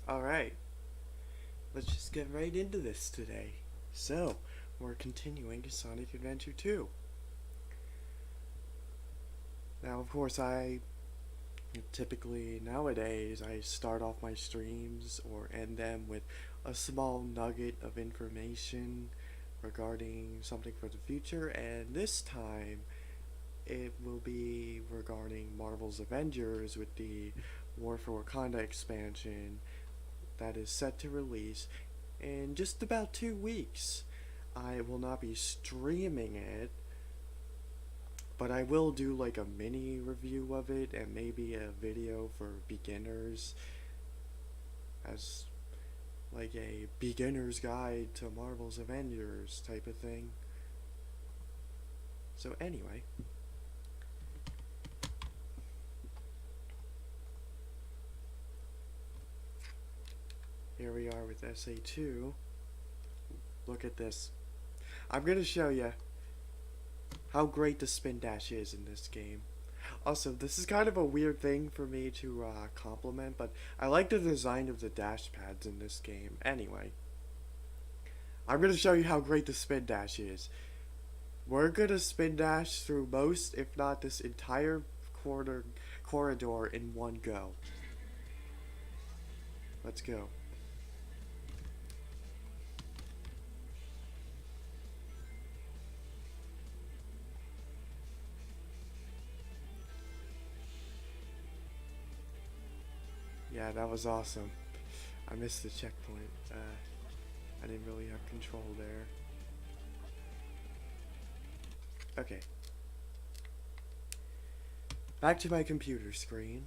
Alright, let's just get right into this today. So, we're continuing Sonic Adventure 2. Now, of course, I typically nowadays I start off my streams or end them with a small nugget of information regarding something for the future, and this time it will be regarding Marvel's Avengers with the War for Wakanda expansion that is set to release in just about 2 weeks. I will not be streaming it, but I will do like a mini review of it and maybe a video for beginners as like a beginner's guide to Marvel's Avengers type of thing. So anyway, here we are with SA2. Look at this. I'm going to show you how great the spin dash is in this game. Also, this is kind of a weird thing for me to compliment, but I like the design of the dash pads in this game. Anyway, I'm going to show you how great the spin dash is. We're going to spin dash through most, if not this entire corridor in one go. Let's go. Yeah, that was awesome. I missed the checkpoint. I didn't really have control there. Okay. Back to my computer screen,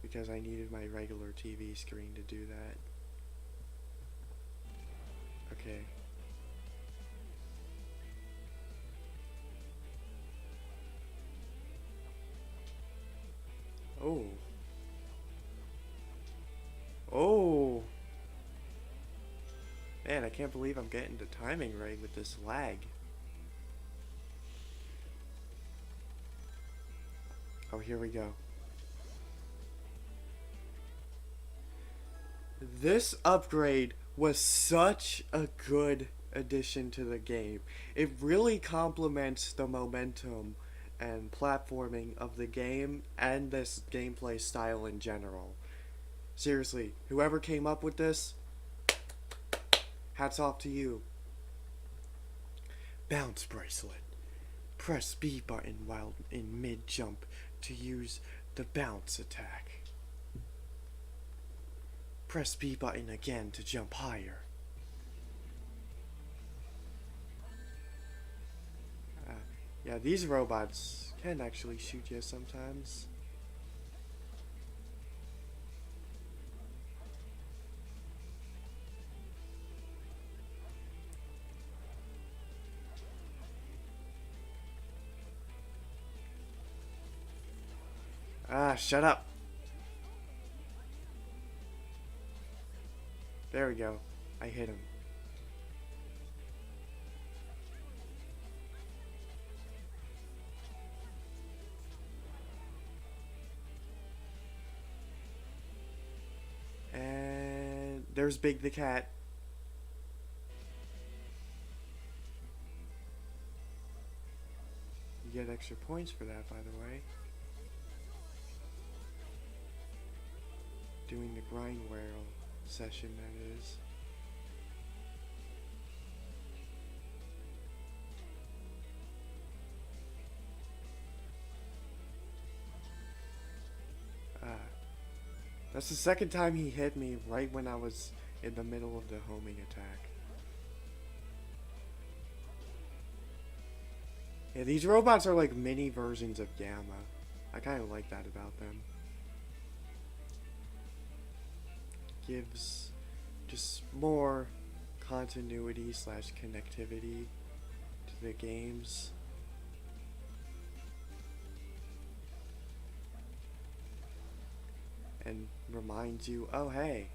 because I needed my regular TV screen to do that. Okay. Oh. Oh! Man, I can't believe I'm getting the timing right with this lag. Oh, here we go. This upgrade was such a good addition to the game. It really complements the momentum and platforming of the game and this gameplay style in general. Seriously, whoever came up with this, hats off to you. Bounce bracelet. Press B button while in mid jump to use the bounce attack. Press B button again to jump higher. Yeah, these robots can actually shoot you sometimes. Ah, shut up. There we go. I hit him. And there's Big the Cat. You get extra points for that, by the way. Doing the grind whale session, that is. That's the second time he hit me right when I was in the middle of the homing attack. Yeah, these robots are like mini versions of Gamma. I kind of like that about them. Gives just more continuity slash connectivity to the games. And reminds you, oh hey,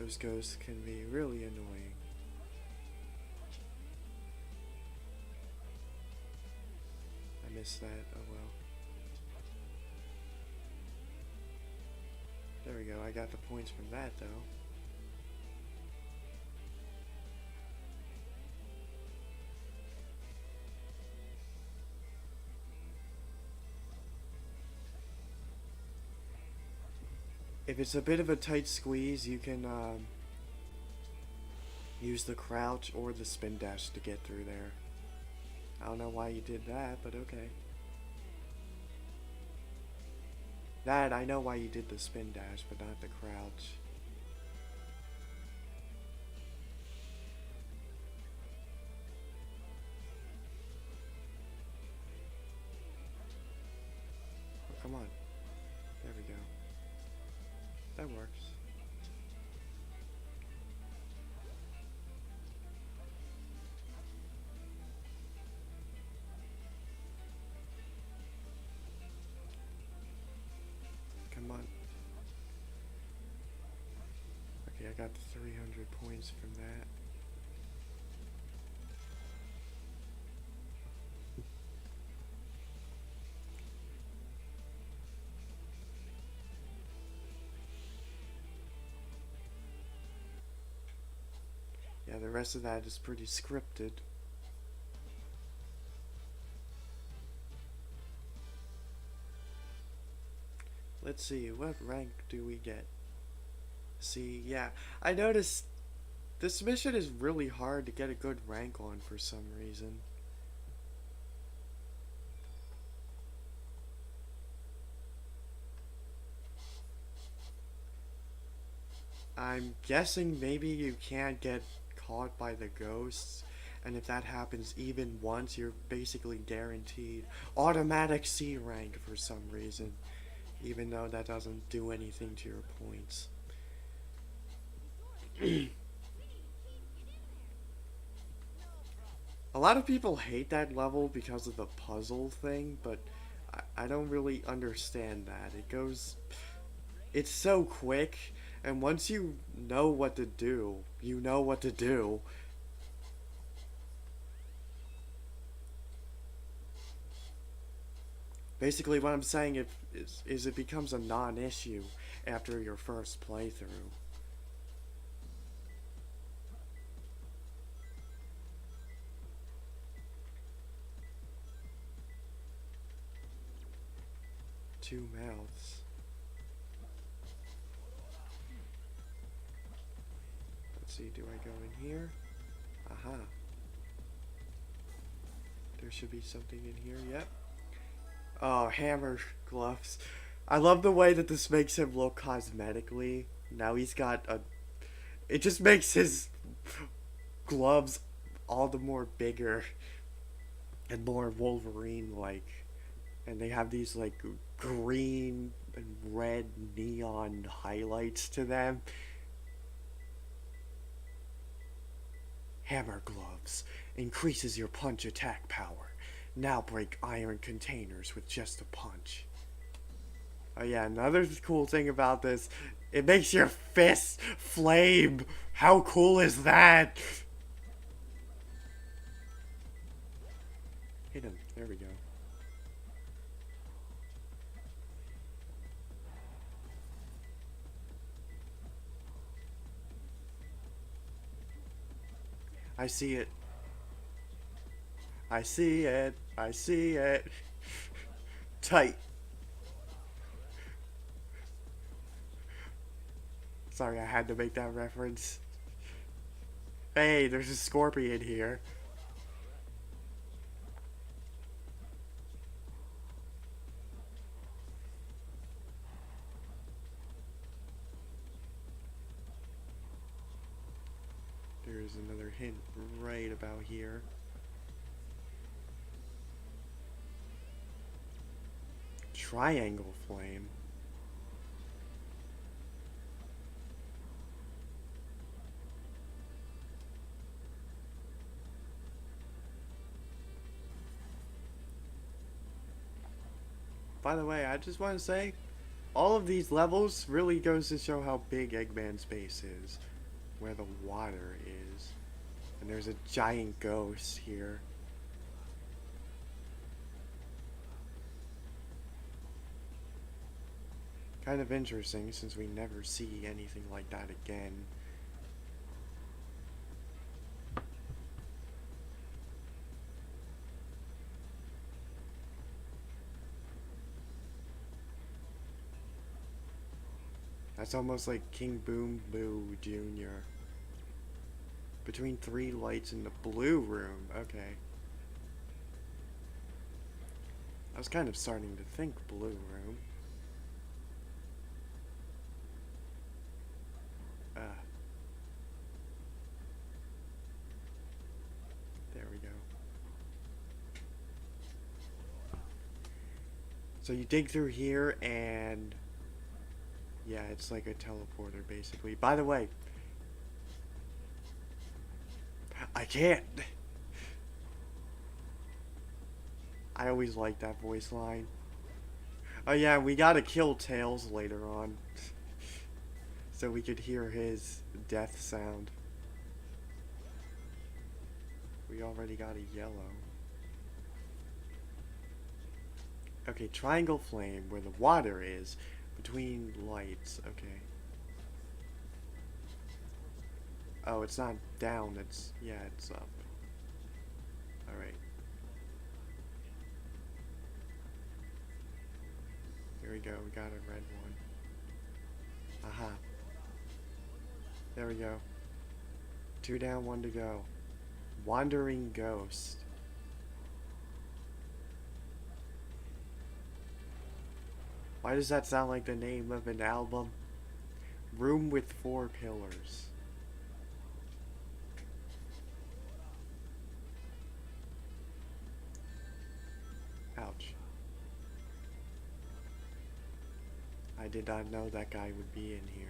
Those ghosts can be really annoying. I missed that, oh well. There we go, I got the points from that though. If it's a bit of a tight squeeze, you can use the crouch or the spin dash to get through there. I don't know why you did that, but okay. That, I know why you did the spin dash, but not the crouch. Oh, come on. There we go. That works. Come on. Okay, I got 300 points from that. Yeah, the rest of that is pretty scripted. Let's see, what rank do we get? See, yeah, I noticed this mission is really hard to get a good rank on for some reason. I'm guessing maybe you can't get caught by the ghosts, and if that happens even once, you're basically guaranteed automatic C rank for some reason, even though that doesn't do anything to your points. A lot of people hate that level because of the puzzle thing, but I don't really understand that. It's so quick, and once you know what to do, you know what to do. Basically, what I'm saying is it becomes a non-issue after your first playthrough. Two mouths. Let's see, do I go in here? Aha. There should be something in here, yep. Oh, hammer gloves. I love the way that this makes him look cosmetically. Now he's got a... It just makes his gloves all the more bigger and more Wolverine-like. And they have these, like, green and red neon highlights to them. Hammer gloves increases your punch attack power. Now break iron containers with just a punch. Oh yeah, another cool thing about this, it makes your fists flame. How cool is that? Hit him. There we go. I see it. I see it. I see it. Tight. Sorry, I had to make that reference. Hey, there's a scorpion here. There's another hint right about here. Triangle flame. By the way, I just want to say, all of these levels really goes to show how big Eggman's base is. where the water is. And there's a giant ghost here. Kind of interesting since we never see anything like that again. That's almost like King Boom Boo Jr. Between 3 lights in the blue room. Okay. I was kind of starting to think blue room. There we go. So you dig through here and... yeah, it's like a teleporter basically. By the way, I can't. I always like that voice line. Oh yeah, we gotta kill Tails later on. So we could hear his death sound. We already got a yellow. Okay, triangle flame where the water is. Between lights, okay. Oh, it's not down, it's, yeah, it's up. Alright. Here we go, we got a red one. Aha. There we go. 2 down, 1 to go. Wandering Ghost. Why does that sound like the name of an album? Room with 4 pillars. Ouch. I did not know that guy would be in here.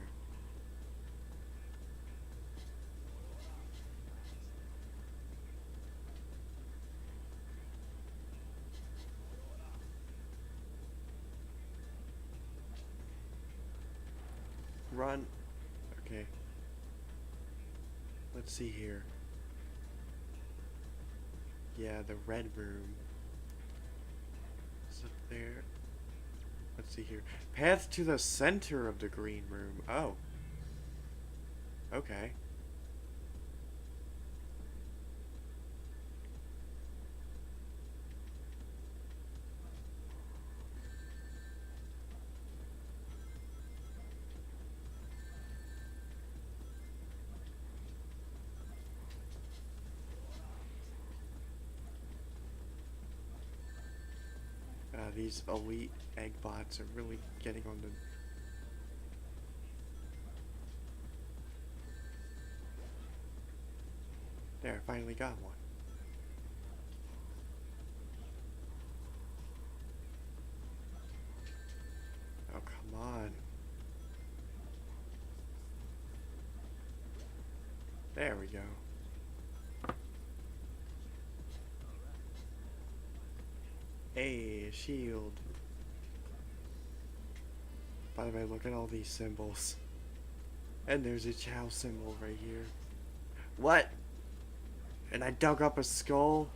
Run. Okay. Let's see here. Yeah, the red room. Is up there. Let's see here. Path to the center of the green room. Oh. Okay. These elite egg bots are really getting on the... There, I finally got one. Oh, come on. There we go. Hey, shield. By the way, look at all these symbols. And there's a Chow symbol right here. What? And I dug up a skull?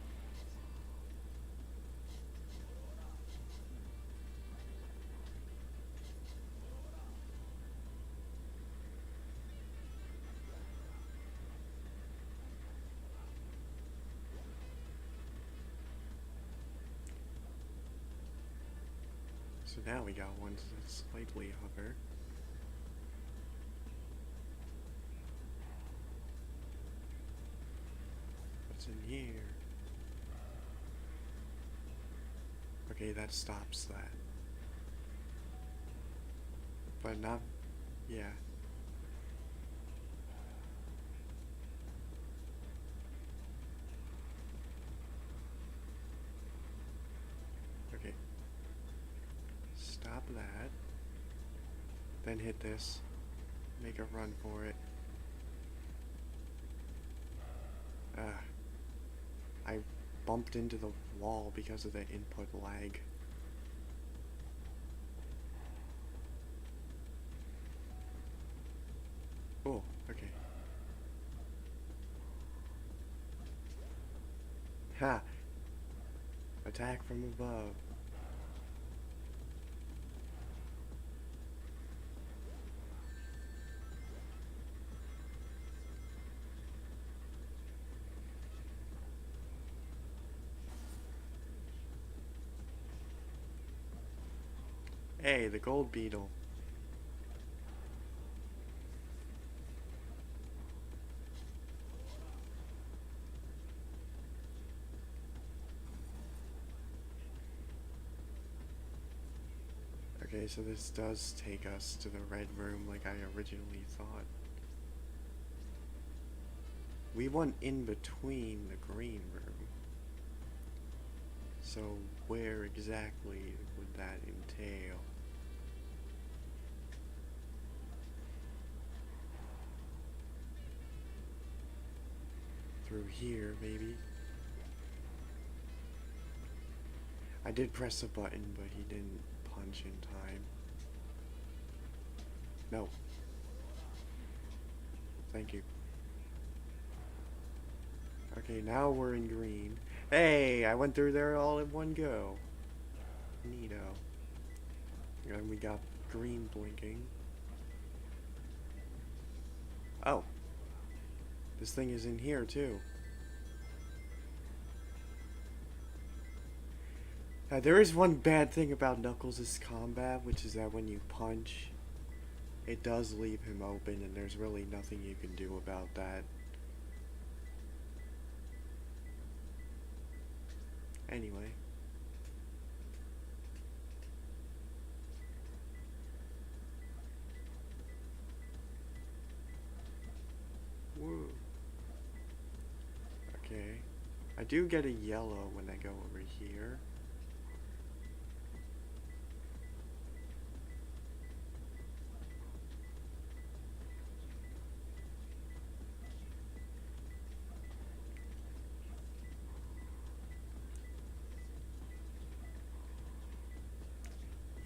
So now we got ones that slightly hover. What's in here? Okay, that stops that. But not... yeah. Okay. Stop that. Then hit this. Make a run for it. I bumped into the wall because of the input lag. Oh, okay. Ha! Attack from above. Hey, the gold beetle. Okay, so this does take us to the red room like I originally thought. We went in between the green room. So where exactly would that entail? Through here, maybe? I did press a button, but he didn't punch in time. No. Thank you. Okay, now we're in green. Hey, I went through there all in one go. Neato. And we got green blinking. Oh. This thing is in here too. Now, there is one bad thing about Knuckles' combat, which is that when you punch, it does leave him open, and there's really nothing you can do about that. Anyway. Woo. Okay. I do get a yellow when I go over here.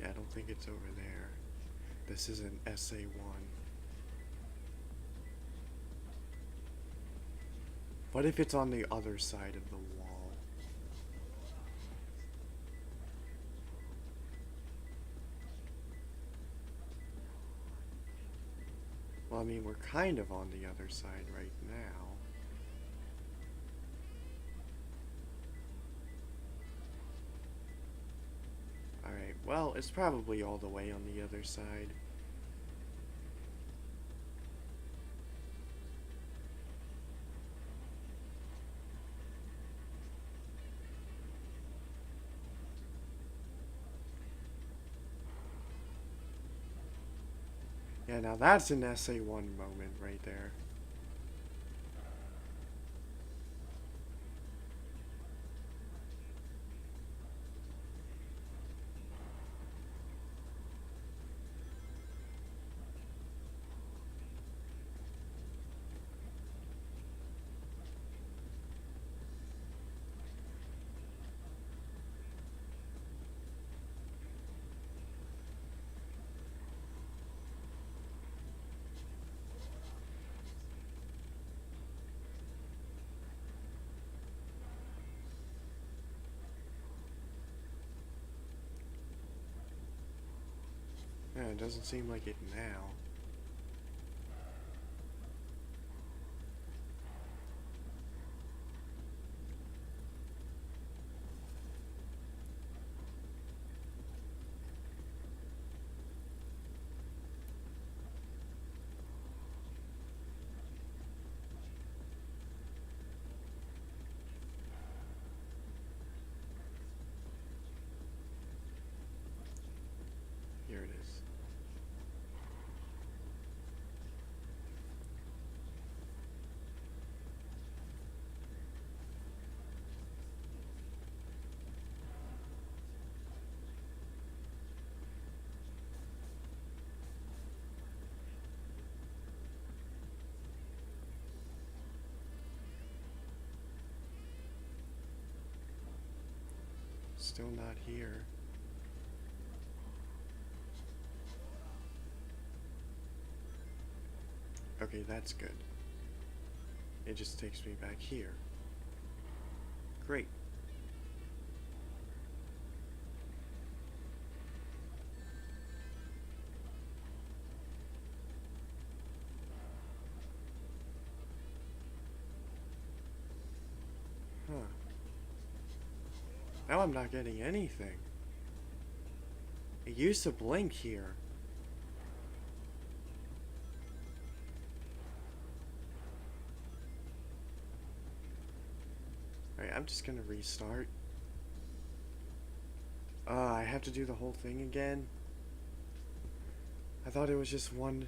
Yeah, I don't think it's over there. This is an SA1. What if it's on the other side of the wall? Well, I mean, we're kind of on the other side right now. Alright, well, it's probably all the way on the other side. Yeah, now that's an SA1 moment right there. Yeah, it doesn't seem like it now. Here it is. Still not here. Okay, that's good. It just takes me back here. Great. Huh. Now I'm not getting anything. It used to blink here. Alright, I'm just gonna restart. I have to do the whole thing again? I thought it was just one,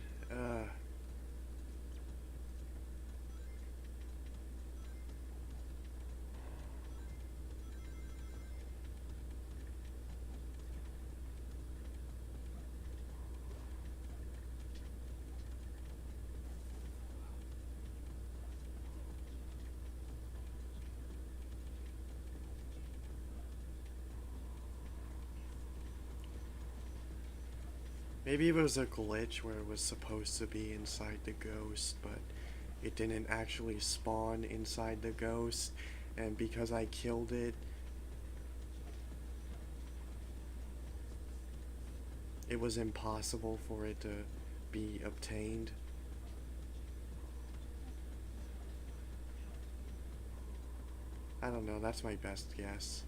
maybe it was a glitch where it was supposed to be inside the ghost, but it didn't actually spawn inside the ghost, and because I killed it, it was impossible for it to be obtained. I don't know, that's my best guess.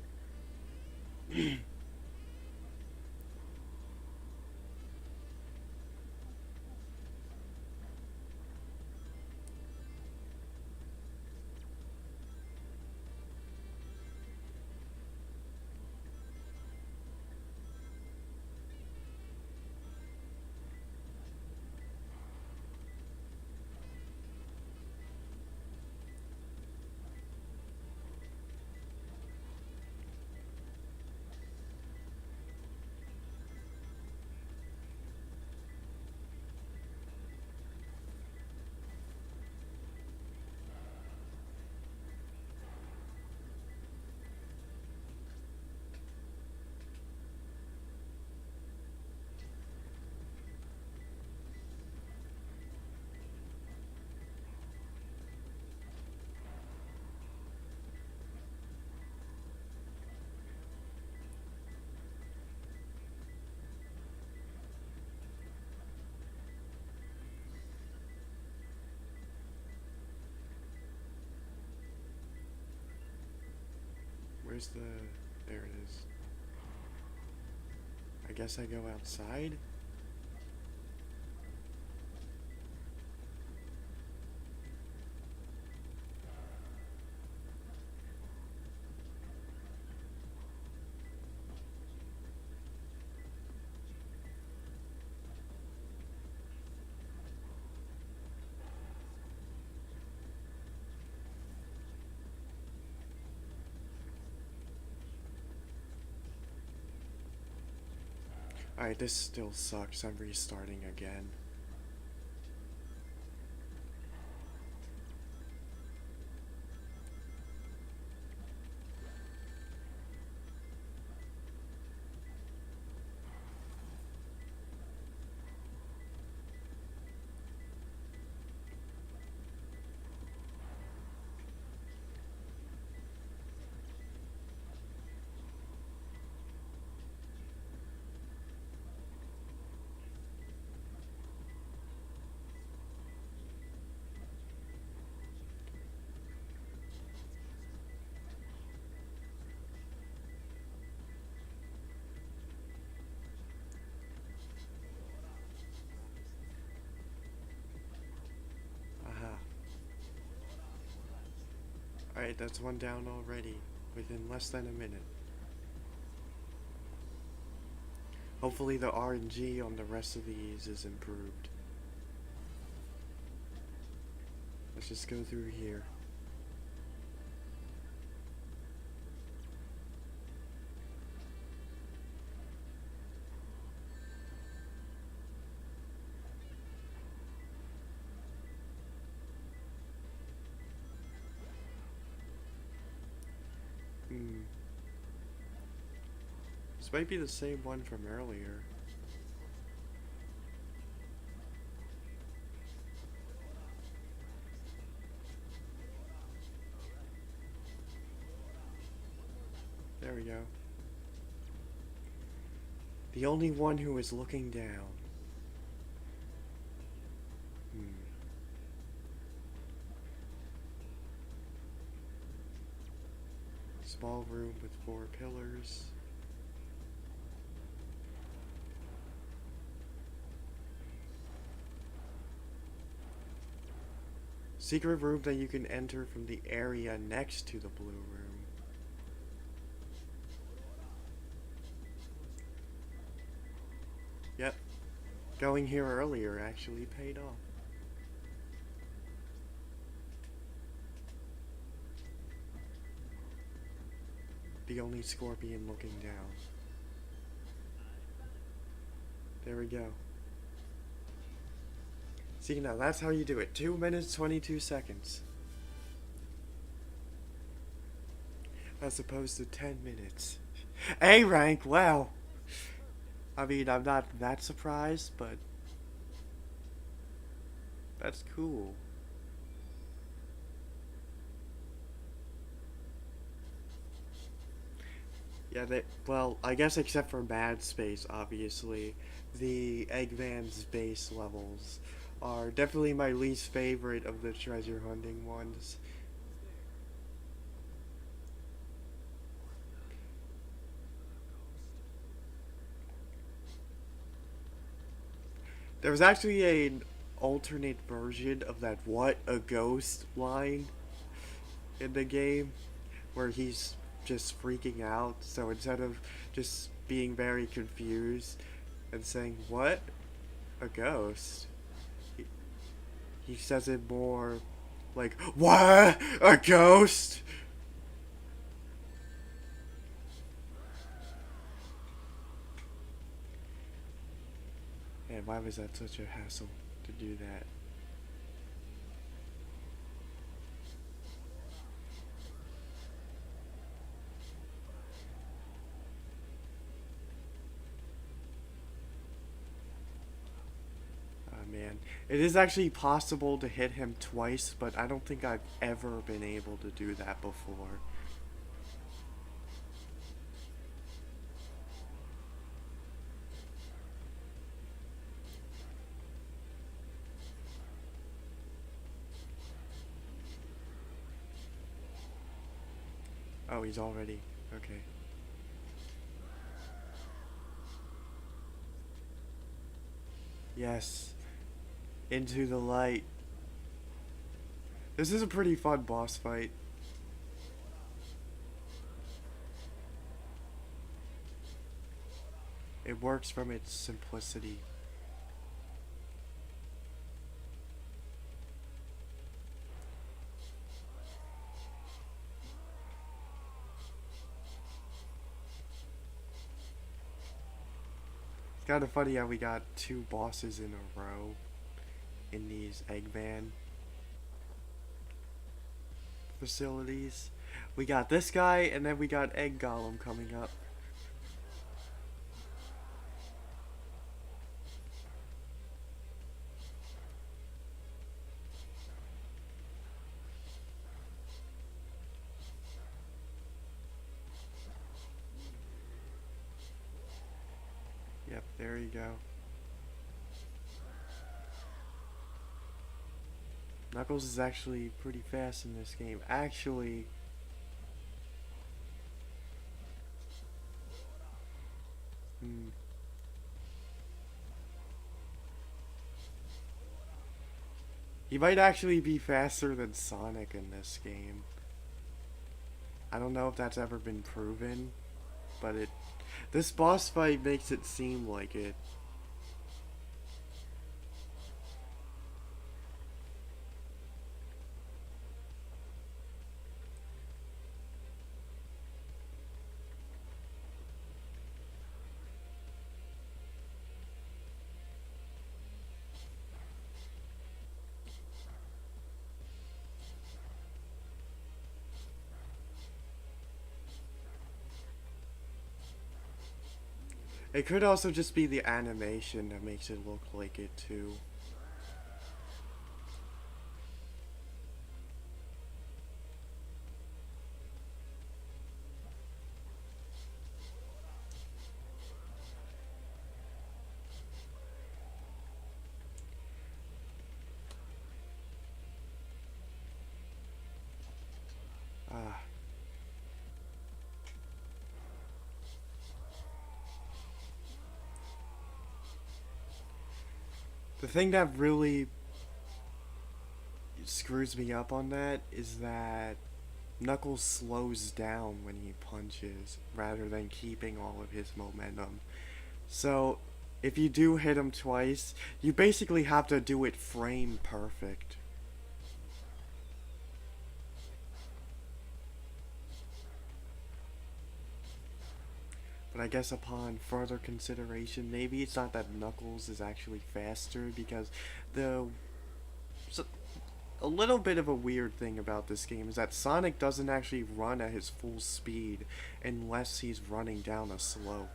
Where's the... there it is. I guess I go outside? Alright, this still sucks. I'm restarting again. Aha. Alright, that's one down already, within less than a minute. Hopefully the RNG on the rest of these is improved. Let's just go through here. This might be the same one from earlier. There we go. The only one who is looking down. Small room with 4 pillars. Secret room that you can enter from the area next to the blue room. Yep. Going here earlier actually paid off. The only scorpion looking down. There we go. See, now that's how you do it. 2 minutes, 22 seconds. As opposed to 10 minutes. A rank, wow. I mean, I'm not that surprised, but that's cool. Yeah, well, I guess except for Mad Space, obviously, the Eggman's base levels are definitely my least favorite of the treasure hunting ones. There was actually an alternate version of that "What a Ghost" line in the game, where he's just freaking out, so instead of just being very confused and saying, "What? A ghost?" He says it more like, "What? A ghost?" And why was that such a hassle to do that? Man. It is actually possible to hit him twice, but I don't think I've ever been able to do that before. Oh, he's already... okay. Yes. Into the light. This is a pretty fun boss fight. It works from its simplicity. It's kind of funny how we got 2 bosses in a row in these Eggman facilities. We got this guy, and then we got Egg Golem coming up. Yep, there you go. Knuckles is actually pretty fast in this game. Actually, he might actually be faster than Sonic in this game. I don't know if that's ever been proven, but this boss fight makes it seem like it. It could also just be the animation that makes it look like it too. The thing that really screws me up on that is that Knuckles slows down when he punches rather than keeping all of his momentum. So, if you do hit him twice, you basically have to do it frame perfect. But I guess upon further consideration, maybe it's not that Knuckles is actually faster, because the so, a little bit of a weird thing about this game is that Sonic doesn't actually run at his full speed unless he's running down a slope.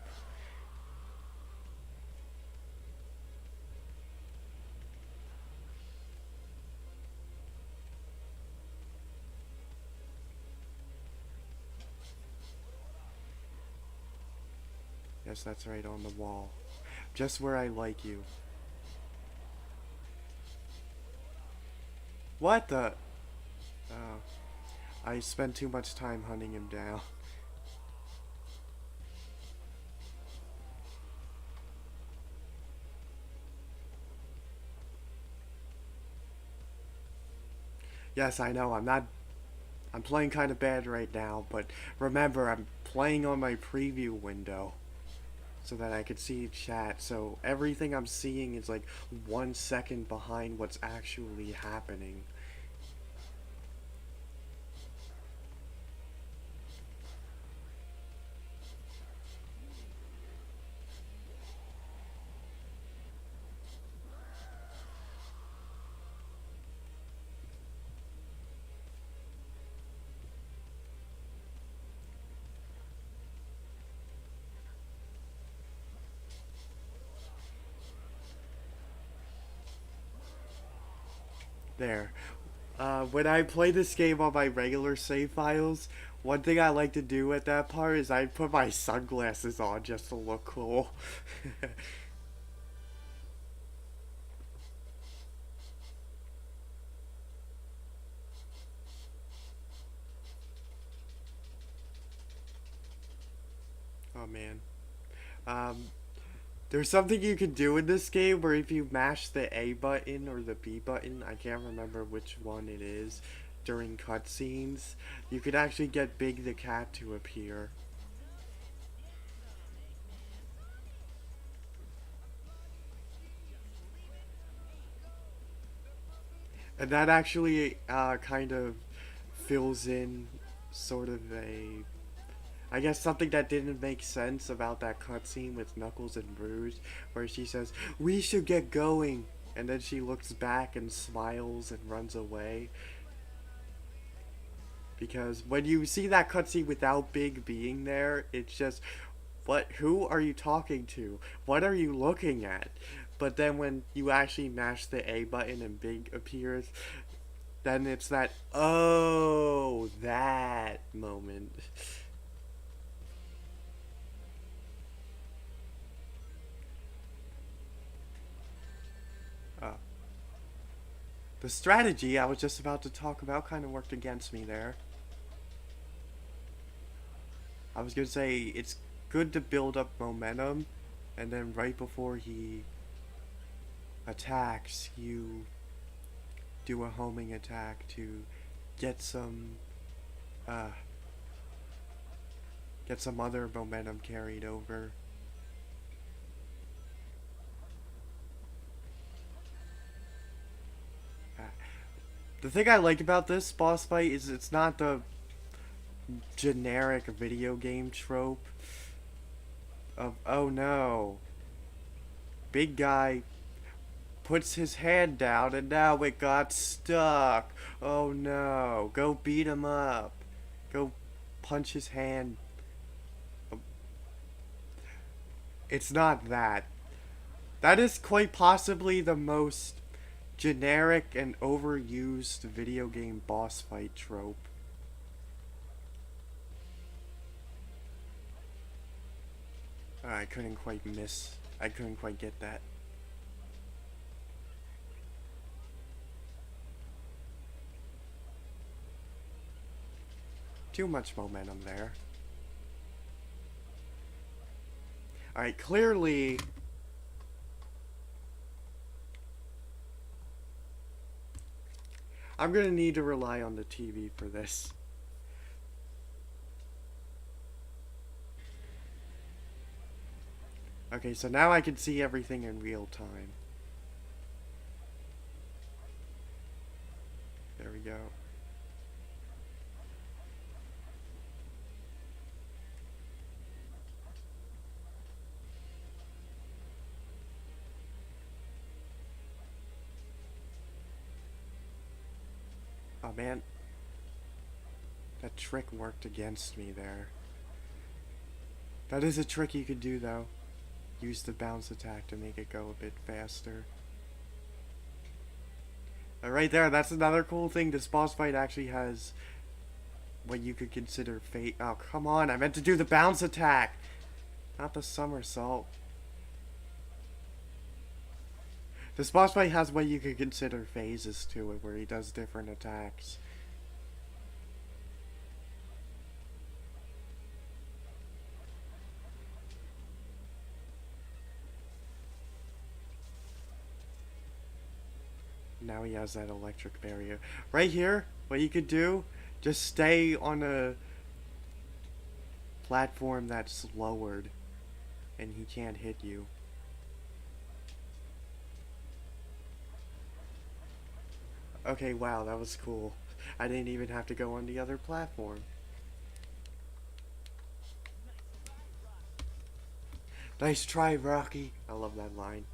Yes, that's right, on the wall. Just where I like you. What the? Oh. I spent too much time hunting him down. Yes, I know, I'm playing kind of bad right now, but remember, I'm playing on my preview window so that I could see chat, so everything I'm seeing is like 1 second behind what's actually happening. There. When I play this game on my regular save files, one thing I like to do at that part is I put my sunglasses on just to look cool. Oh man. Um, there's something you can do in this game where if you mash the A button or the B button, I can't remember which one it is, during cutscenes, you could actually get Big the Cat to appear. And that actually kind of fills in sort of a, I guess, something that didn't make sense about that cutscene with Knuckles and Rouge, where she says, "We should get going," and then she looks back and smiles and runs away. Because when you see that cutscene without Big being there, it's just, what? Who are you talking to? What are you looking at? But then when you actually mash the A button and Big appears, then it's that, oh, that moment. Uh, the strategy I was just about to talk about kind of worked against me there. I was going to say it's good to build up momentum, and then right before he attacks, you do a homing attack to get some uh, get some other momentum carried over. Uh, the thing I like about this boss fight is it's not the generic video game trope of, oh no, big guy puts his hand down and now it got stuck. Oh no, go beat him up. Go punch his hand. It's not that. That is quite possibly the most generic and overused video game boss fight trope. I couldn't quite miss. I couldn't quite get that. Too much momentum there. Alright, clearly I'm gonna need to rely on the TV for this. Okay, so now I can see everything in real time. There we go. Oh man, that trick worked against me there. That is a trick you could do though. Use the bounce attack to make it go a bit faster. Right there, that's another cool thing. This boss fight actually has what you could consider fate. Oh, come on, I meant to do the bounce attack, not the somersault. This boss fight has what you could consider phases to it, where he does different attacks. Now he has that electric barrier. Right here, what you could do, just stay on a platform that's lowered, and he can't hit you. Okay, wow, that was cool. I didn't even have to go on the other platform. Nice try, Rocky. I love that line.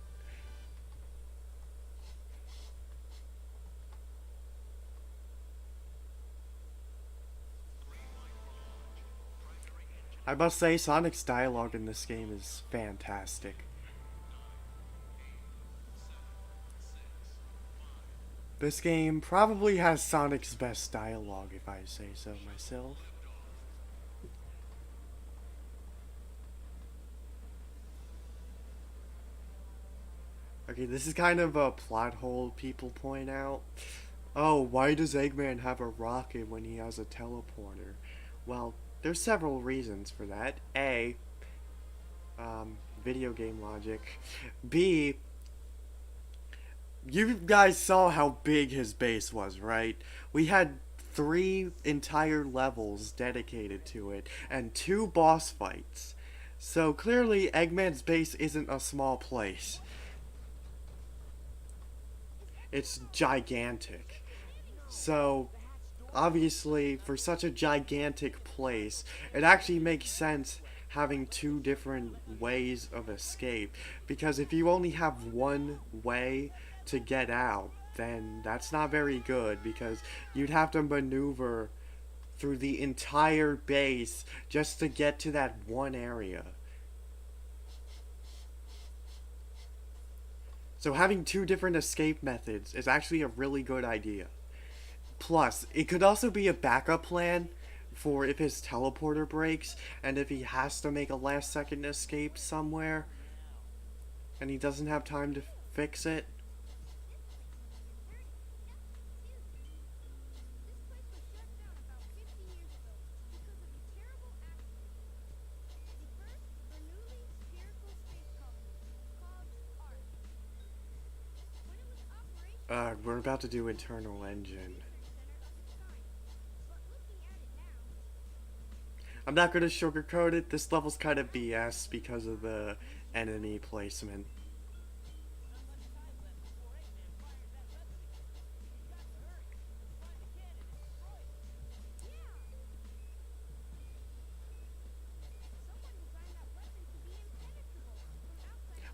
I must say, Sonic's dialogue in this game is fantastic. This game probably has Sonic's best dialogue, if I say so myself. Okay, this is kind of a plot hole people point out. Oh, why does Eggman have a rocket when he has a teleporter? Well, there's several reasons for that. A, video game logic. B, you guys saw how big his base was, right? We had 3 entire levels dedicated to it, and 2 boss fights. So clearly, Eggman's base isn't a small place. It's gigantic. So, obviously, for such a gigantic place, it actually makes sense having 2 different ways of escape. Because if you only have one way to get out, then that's not very good, because you'd have to maneuver through the entire base just to get to that one area. So having 2 different escape methods is actually a really good idea. Plus, it could also be a backup plan for if his teleporter breaks and if he has to make a last second escape somewhere and he doesn't have time to fix it. We're about to do internal engine. I'm not gonna sugarcoat it, this level's kind of BS because of the enemy placement.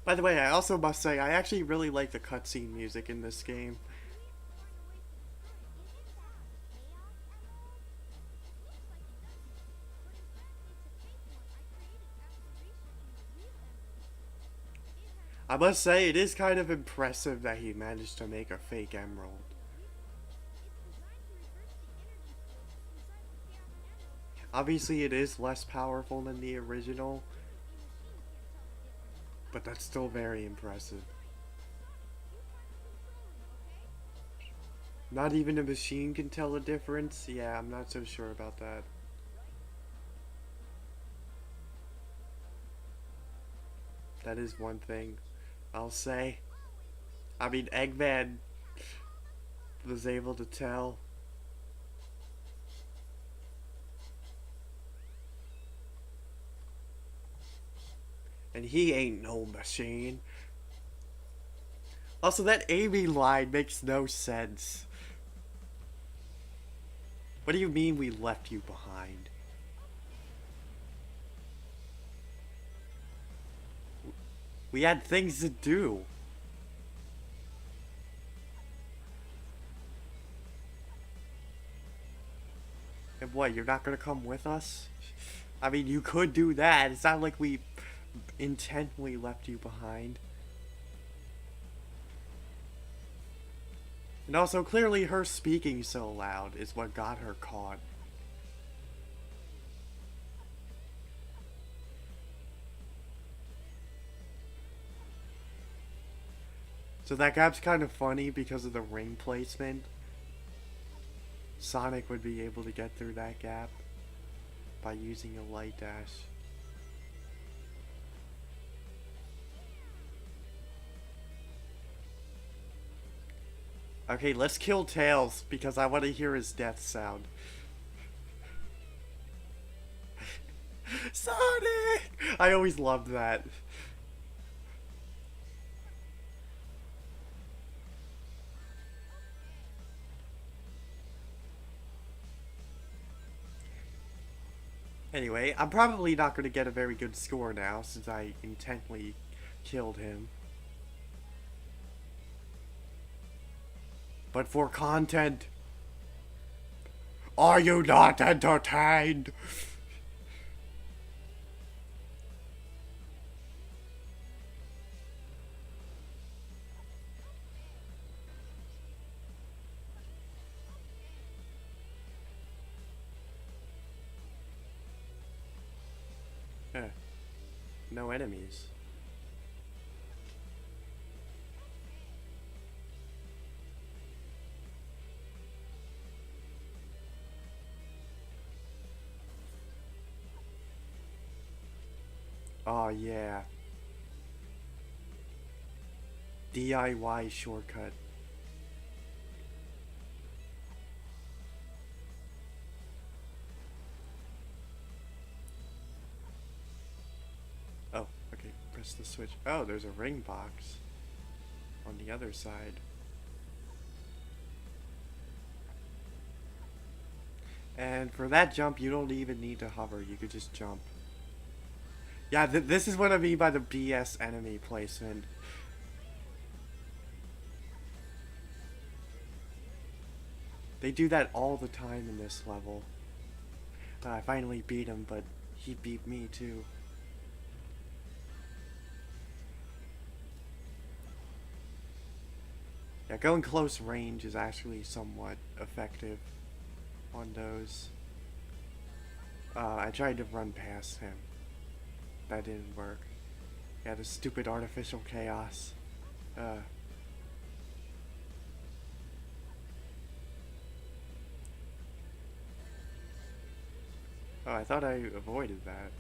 By the way, I also must say, I actually really like the cutscene music in this game. I must say, it is kind of impressive that he managed to make a fake emerald. Obviously, it is less powerful than the original, but that's still very impressive. Not even a machine can tell the difference? Yeah, I'm not so sure about that. That is one thing I'll say. I mean, Eggman was able to tell. And he ain't no machine. Also, that Amy line makes no sense. What do you mean we left you behind? We had things to do. And what, you're not gonna come with us? I mean, you could do that. It's not like we intentionally left you behind. And also, clearly her speaking so loud is what got her caught. So that gap's kind of funny because of the ring placement. Sonic would be able to get through that gap by using a light dash. Okay, let's kill Tails because I want to hear his death sound. Sonic! I always loved that. Anyway, I'm probably not going to get a very good score now since I intently killed him. But for content, are you not entertained? No enemies. Oh yeah. DIY shortcut. Oh, okay, press the switch. Oh, there's a ring box on the other side. And for that jump, you don't even need to hover, you could just jump. Yeah, this is what I mean by the BS enemy placement. They do that all the time in this level. I finally beat him, but he beat me too. Yeah, going close range is actually somewhat effective on those. I tried to run past him. That didn't work. Yeah, the stupid artificial chaos. Oh, I thought I avoided that.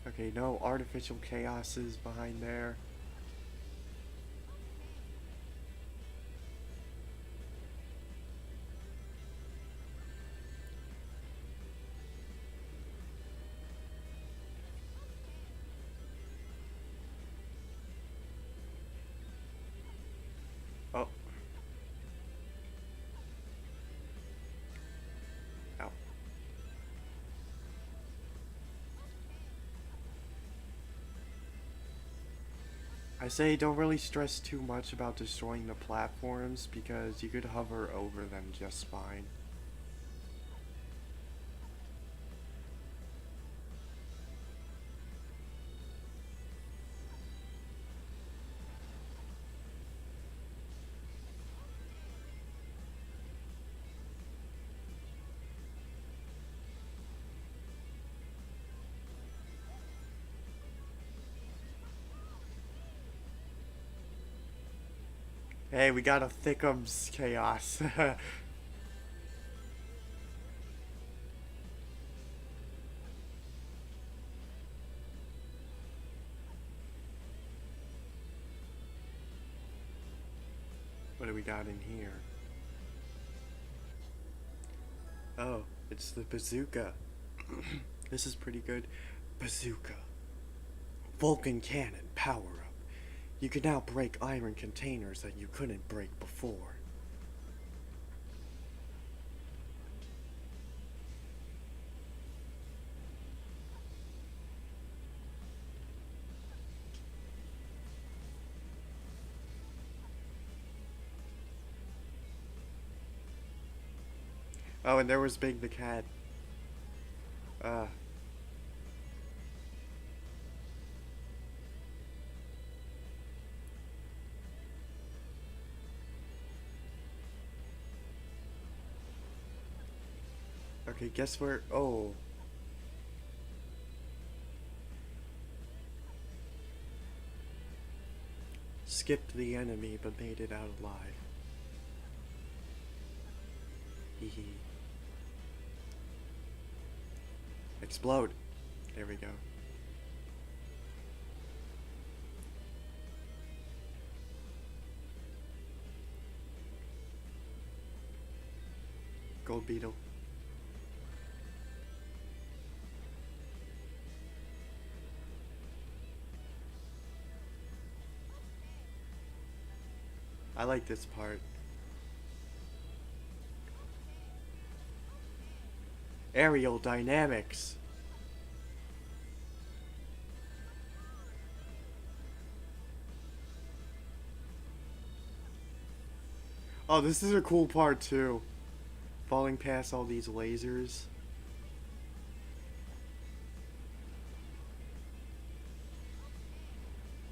Okay, no artificial chaoses behind there. Oh. Ow. I say don't really stress too much about destroying the platforms because you could hover over them just fine. Hey, we got a Thickums chaos. What do we got in here? Oh, it's the bazooka. This is pretty good. Bazooka. Vulcan cannon power up. You can now break iron containers that you couldn't break before. Oh, and there was Big the cat. Uh. Okay, guess where? Oh. Skipped the enemy but made it out alive. Hehe. Explode. There we go. Gold beetle. I like this part. Aerial dynamics. Oh, this is a cool part too. Falling past all these lasers.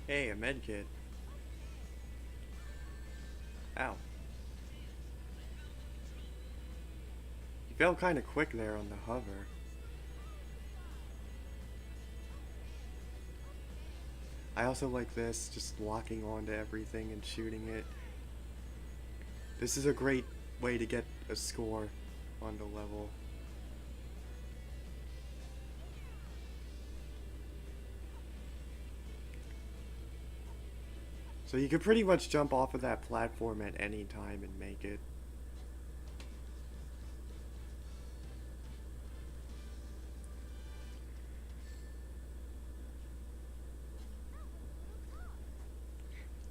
Hey, a medkit. Ow. You fell kind of quick there on the hover. I also like this, just locking onto everything and shooting it. This is a great way to get a score on the level. So you could pretty much jump off of that platform at any time and make it.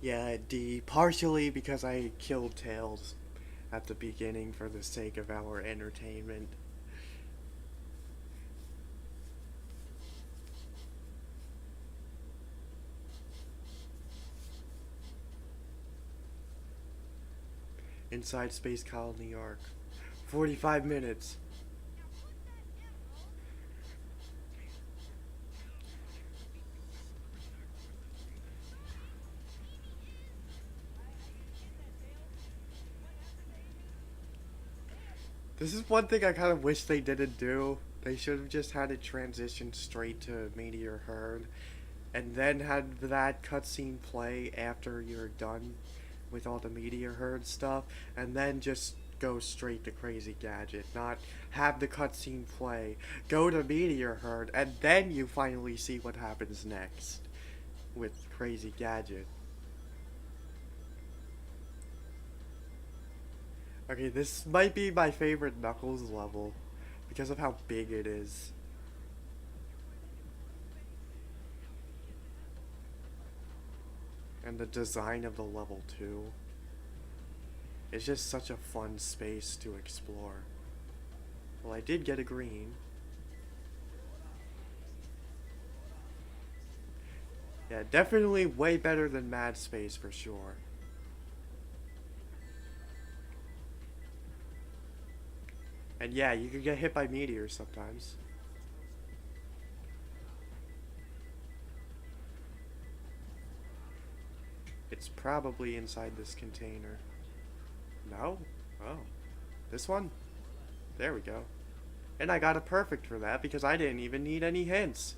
Yeah, D. Partially because I killed Tails at the beginning for the sake of our entertainment. Inside Space Colony Arc. 45 minutes. This is one thing I kind of wish they didn't do. They should have just had it transition straight to Meteor Herd, and then had that cutscene play after you're done with all the Meteor Herd stuff, and then just go straight to Crazy Gadget. Not have the cutscene play, go to Meteor Herd, and then you finally see what happens next with Crazy Gadget. Okay, this might be my favorite Knuckles level because of how big it is. And the design of the level too. It's just such a fun space to explore. Well, I did get a green. Yeah, definitely way better than Mad Space for sure. And yeah, you could get hit by meteors sometimes. It's probably inside this container. No? Oh. This one? There we go. And I got a perfect for that because I didn't even need any hints.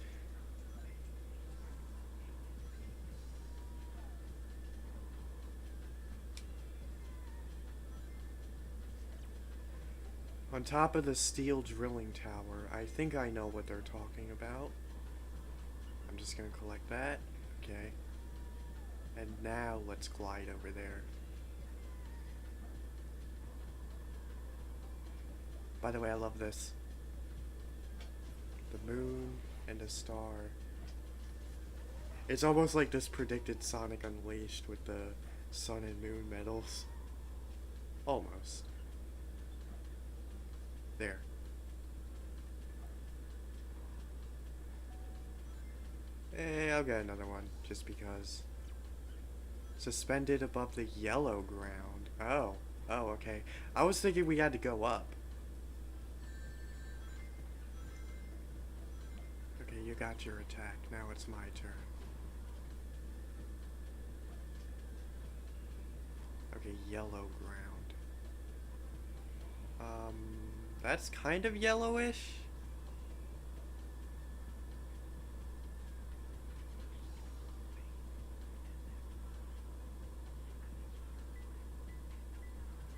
On top of the steel drilling tower, I think I know what they're talking about. I'm just gonna collect that. Okay. And now let's glide over there. By the way, I love this. The moon and the star. It's almost like this predicted Sonic Unleashed with the sun and moon medals. Almost. There. I'll get another one, just because. Suspended above the yellow ground. Oh. Oh, okay. I was thinking we had to go up. Okay, you got your attack. Now it's my turn. Okay, yellow ground. That's kind of yellowish.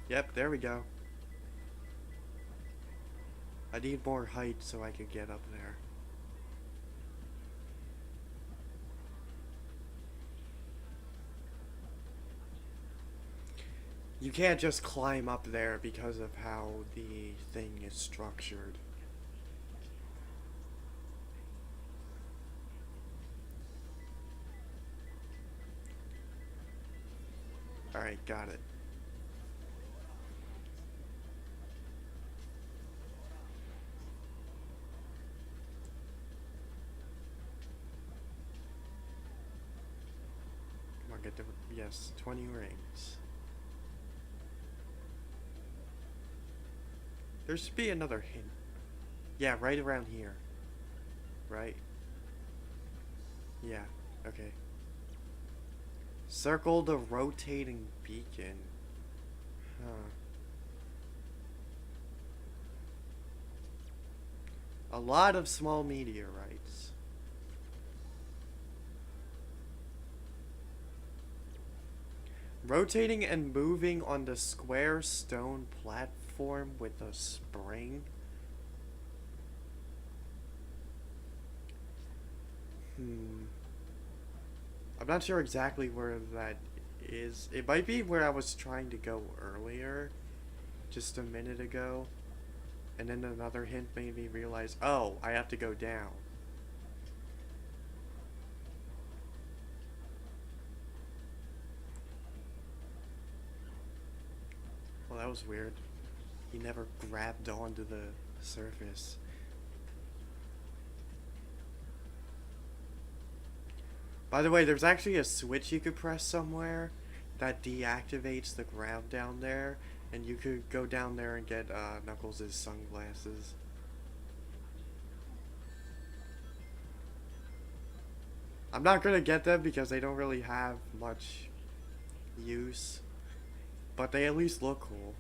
Yep, there we go. I need more height so I could get up there. You can't just climb up there because of how the thing is structured. Alright, got it. Come on, get the... Yes, 20 rings. There should be another hint. Yeah, right around here. Right? Yeah, okay. Circle the rotating beacon. Huh. A lot of small meteorites. Rotating and moving on the square stone platform with a spring. I'm not sure exactly where that is. It might be where I was trying to go earlier, just a minute ago. And then another hint made me realize, oh, I have to go down. Well, that was weird. He never grabbed onto the surface. By the way, there's actually a switch you could press somewhere that deactivates the ground down there, and you could go down there and get Knuckles' sunglasses. I'm not gonna get them because they don't really have much use, but they at least look cool.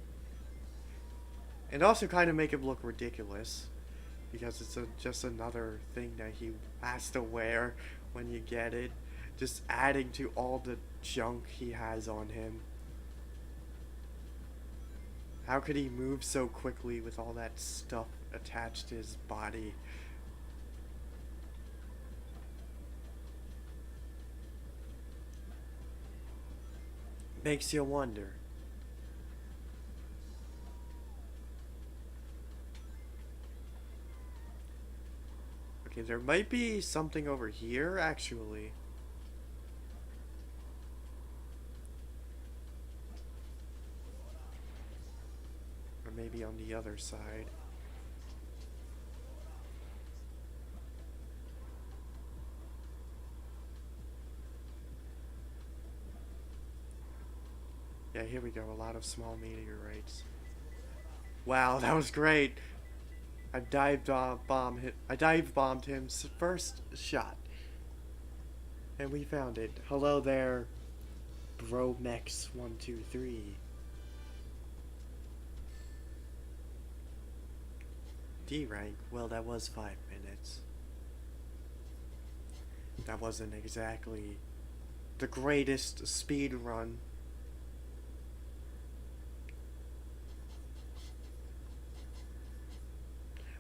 And also kind of make him look ridiculous, because it's just another thing that he has to wear when you get it. Just adding to all the junk he has on him. How could he move so quickly with all that stuff attached to his body? Makes you wonder. Okay, there might be something over here, actually. Or maybe on the other side. Yeah, here we go. A lot of small meteorites. Wow, that was great. I dive bombed him first shot. And we found it. Hello there, Bromex123. D rank? Well, that was 5 minutes. That wasn't exactly the greatest speed run.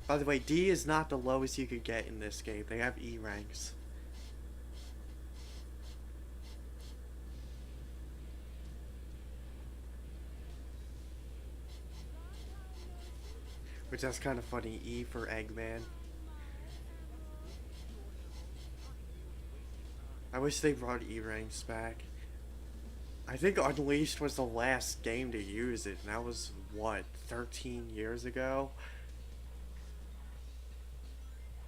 By the way, D is not the lowest you could get in this game. They have E ranks. Which that's kind of funny. E for Eggman. I wish they brought E-Ranks back. I think Unleashed was the last game to use it, and that was, what, 13 years ago?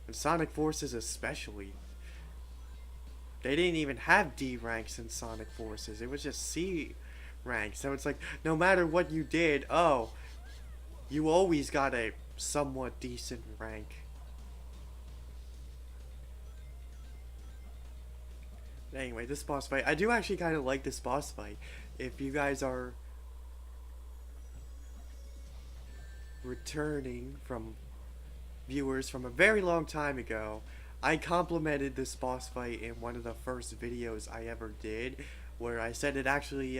And Sonic Forces especially. They didn't even have D ranks in Sonic Forces. It was just C ranks. So it's like, no matter what you did, oh, you always got a somewhat decent rank. Anyway, this boss fight, I do actually kind of like this boss fight. If you guys are returning from viewers from a very long time ago, I complimented this boss fight in one of the first videos I ever did, where I said it actually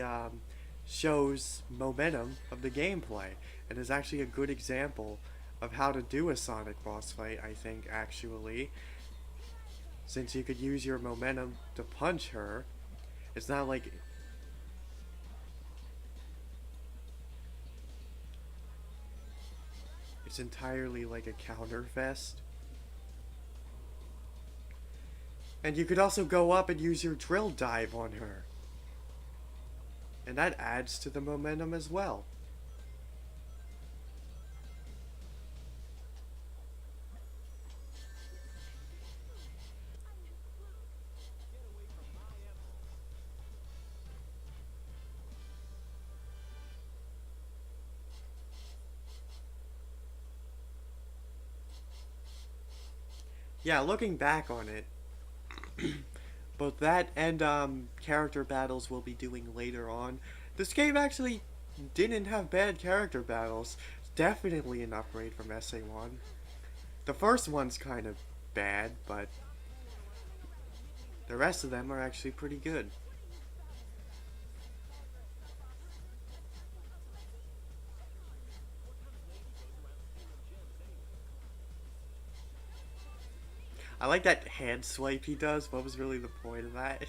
shows momentum of the gameplay, and is actually a good example of how to do a Sonic boss fight, I think, actually. Since you could use your momentum to punch her, it's not like... It's entirely like a counter fest. And you could also go up and use your drill dive on her. And that adds to the momentum as well. Yeah, looking back on it, both that and character battles we'll be doing later on, this game actually didn't have bad character battles. It's definitely an upgrade from SA1. The first one's kind of bad, but the rest of them are actually pretty good. I like that hand swipe he does. What was really the point of that?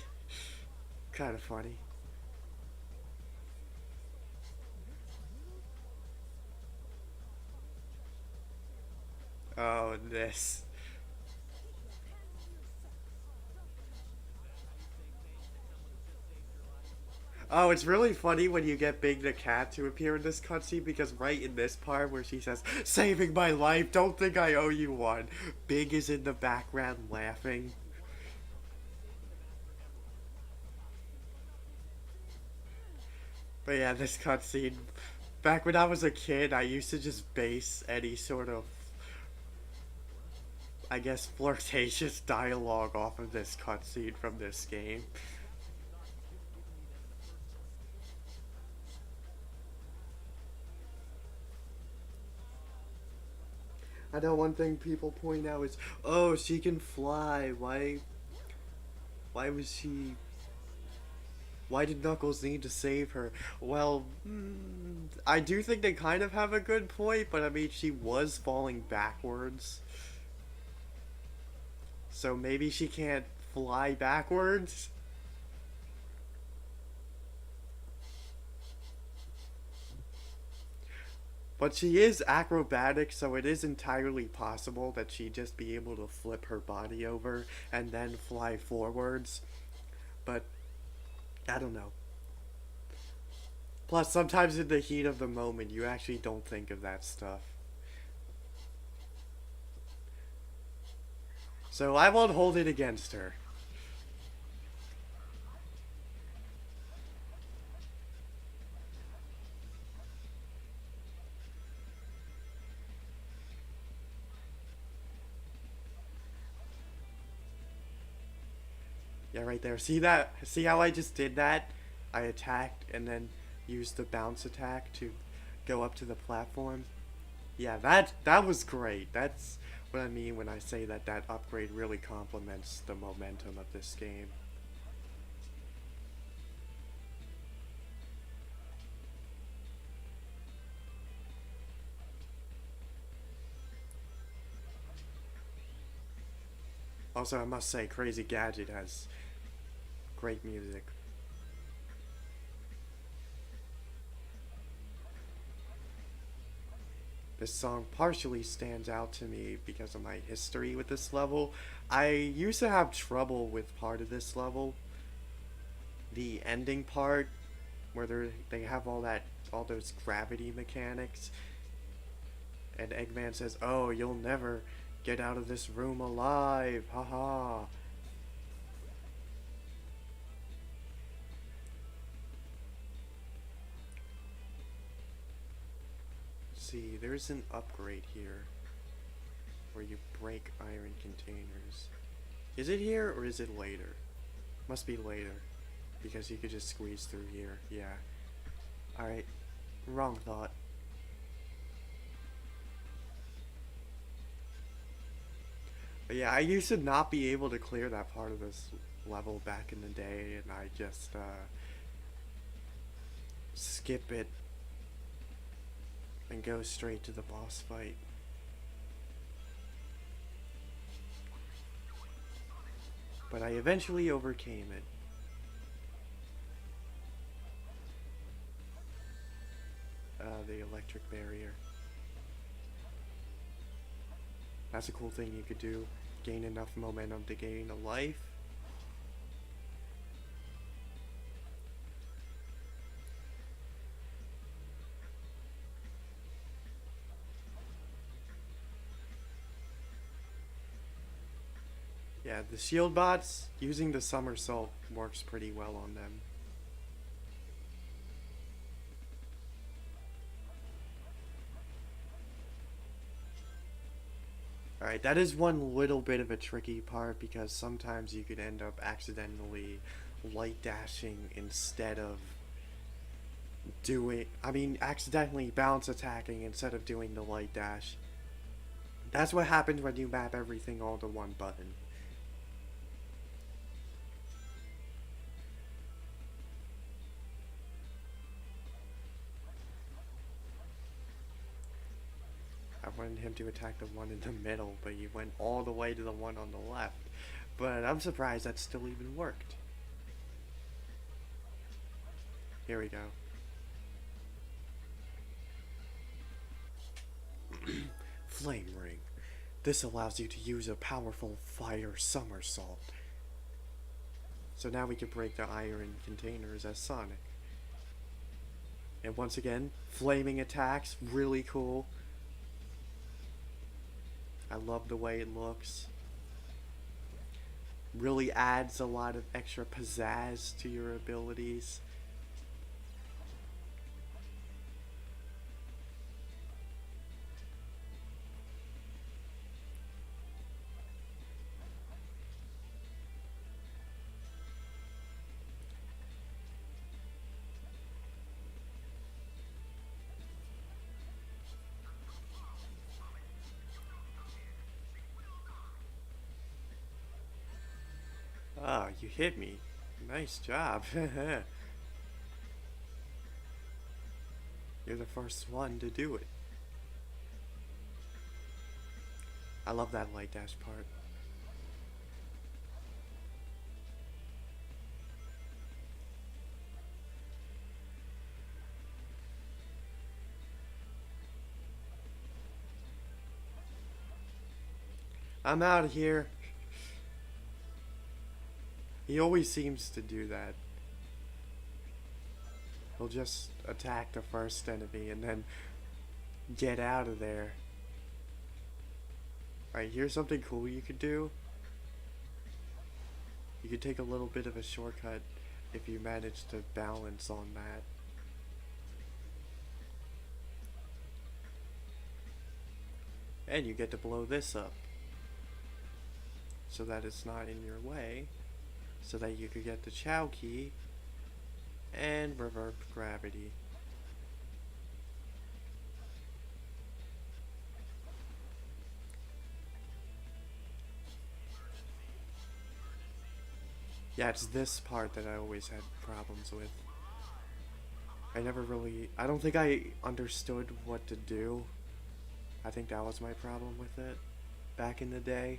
Kind of funny. Oh, this. Oh, it's really funny when you get Big the Cat to appear in this cutscene, because right in this part where she says, "Saving my life, don't think I owe you one," Big is in the background laughing. But yeah, this cutscene, back when I was a kid, I used to just base any sort of, I guess, flirtatious dialogue off of this cutscene from this game. I know one thing people point out is, oh, she can fly. Why was she? Why did Knuckles need to save her? Well, I do think they kind of have a good point, but I mean, she was falling backwards. So maybe she can't fly backwards? But she is acrobatic, so it is entirely possible that she'd just be able to flip her body over and then fly forwards. But I don't know. Plus, sometimes in the heat of the moment, you actually don't think of that stuff. So I won't hold it against her. Yeah, right there. See that? See how I just did that? I attacked and then used the bounce attack to go up to the platform. Yeah, that was great. That's what I mean when I say that that upgrade really complements the momentum of this game. Also, I must say, Crazy Gadget has great music. this song partially stands out to me because of my history with this level. I used to have trouble with part of this level, the ending part, where they have all those gravity mechanics, and Eggman says, "Oh, you'll never get out of this room alive, haha." See, there's an upgrade here where you break iron containers. Is it here or is it later? Must be later, because you could just squeeze through here. Yeah. Alright, wrong thought. But yeah, I used to not be able to clear that part of this level back in the day, and I just skip it and go straight to the boss fight. But I eventually overcame it. The electric barrier. That's a cool thing you could do. Gain enough momentum to gain a life. Yeah, the shield bots, using the somersault works pretty well on them. Alright, that is one little bit of a tricky part because sometimes you could end up accidentally light dashing instead of accidentally bounce attacking instead of doing the light dash. That's what happens when you map everything all to one button. I wanted him to attack the one in the middle, but he went all the way to the one on the left. But I'm surprised that still even worked. Here we go. Flame Ring. This allows you to use a powerful fire somersault. So now we can break the iron containers as Sonic. And once again, flaming attacks, really cool. I love the way it looks. Really adds a lot of extra pizzazz to your abilities. Oh, you hit me. Nice job. You're the first one to do it. I love that light dash part. I'm out of here. He always seems to do that. He'll just attack the first enemy and then get out of there. Alright, here's something cool you could do. You could take a little bit of a shortcut if you manage to balance on that. And you get to blow this up, so that it's not in your way, so that you could get the Chow key and revert gravity. Yeah, it's this part that I always had problems with. I don't think I understood what to do. I think that was my problem with it back in the day.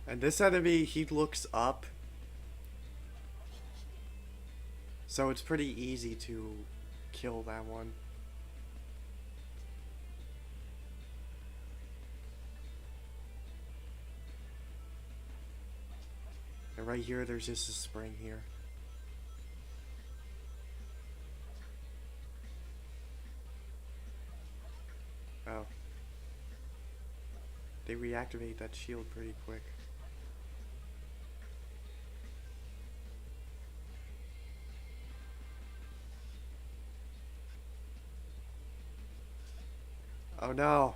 And this enemy, he looks up, so it's pretty easy to kill that one. And right here, there's just a spring here. Oh. They reactivate that shield pretty quick. Oh no!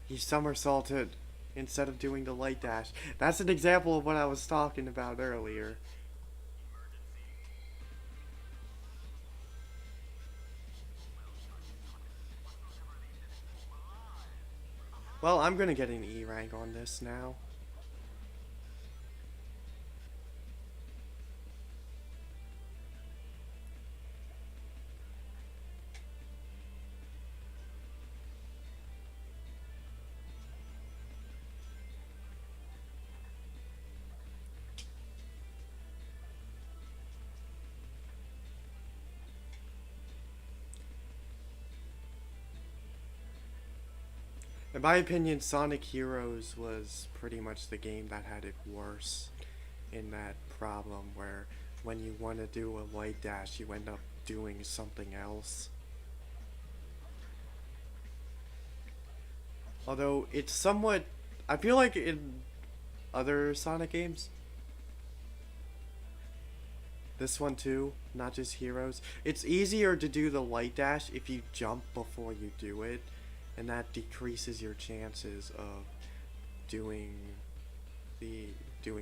He somersaulted instead of doing the light dash. That's an example of what I was talking about earlier. Well, I'm gonna get an E rank on this now. In my opinion, Sonic Heroes was pretty much the game that had it worse in that problem where when you want to do a light dash, you end up doing something else. Although it's somewhat, I feel like in other Sonic games, this one too, not just Heroes, it's easier to do the light dash if you jump before you do it, and that decreases your chances of doing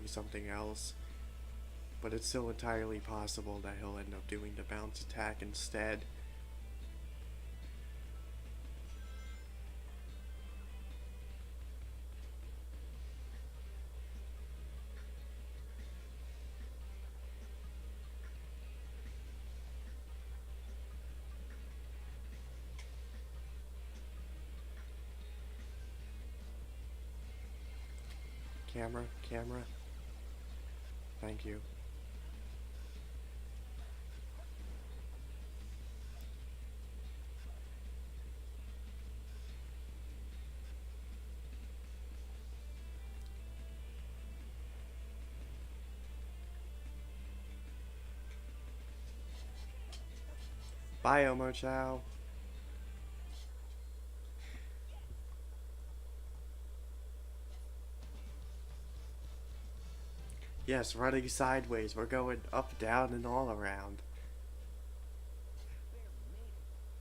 something else. But it's still entirely possible that he'll end up doing the bounce attack instead. Camera. Thank you. Bye, Omo Chow. Yes, running sideways. We're going up, down, and all around.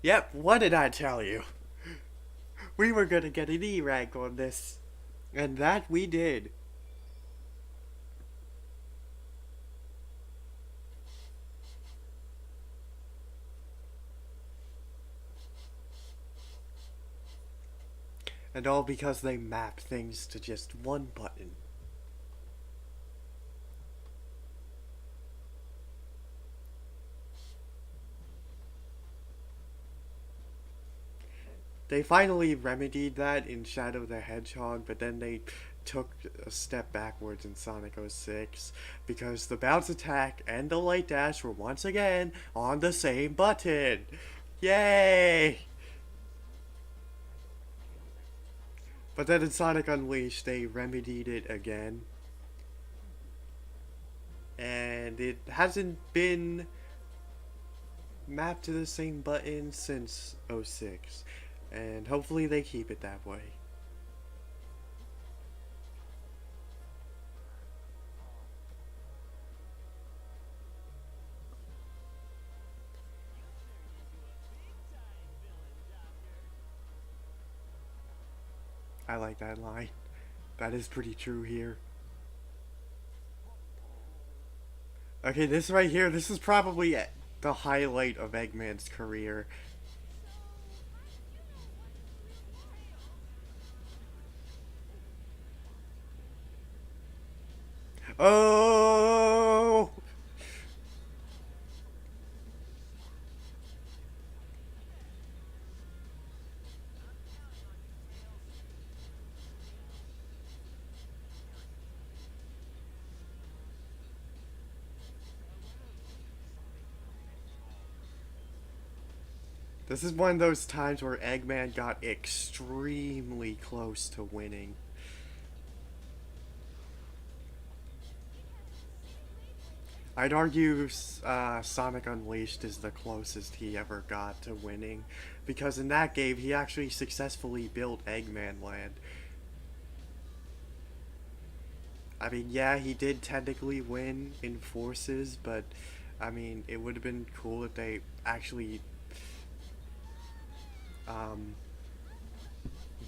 Yep, what did I tell you? We were gonna get an E rank on this. And that we did. And all because they map things to just one button. They finally remedied that in Shadow the Hedgehog, but then they took a step backwards in Sonic 06 because the bounce attack and the light dash were once again on the same button. Yay! But then in Sonic Unleashed, they remedied it again. And it hasn't been mapped to the same button since 06. And hopefully they keep it that way. I like that line. That is pretty true here. Okay, this right here, this is probably the highlight of Eggman's career. Oh! This is one of those times where Eggman got extremely close to winning. I'd argue Sonic Unleashed is the closest he ever got to winning, because in that game he actually successfully built Eggman Land. I mean, yeah, he did technically win in Forces, but I mean, it would have been cool if they actually um,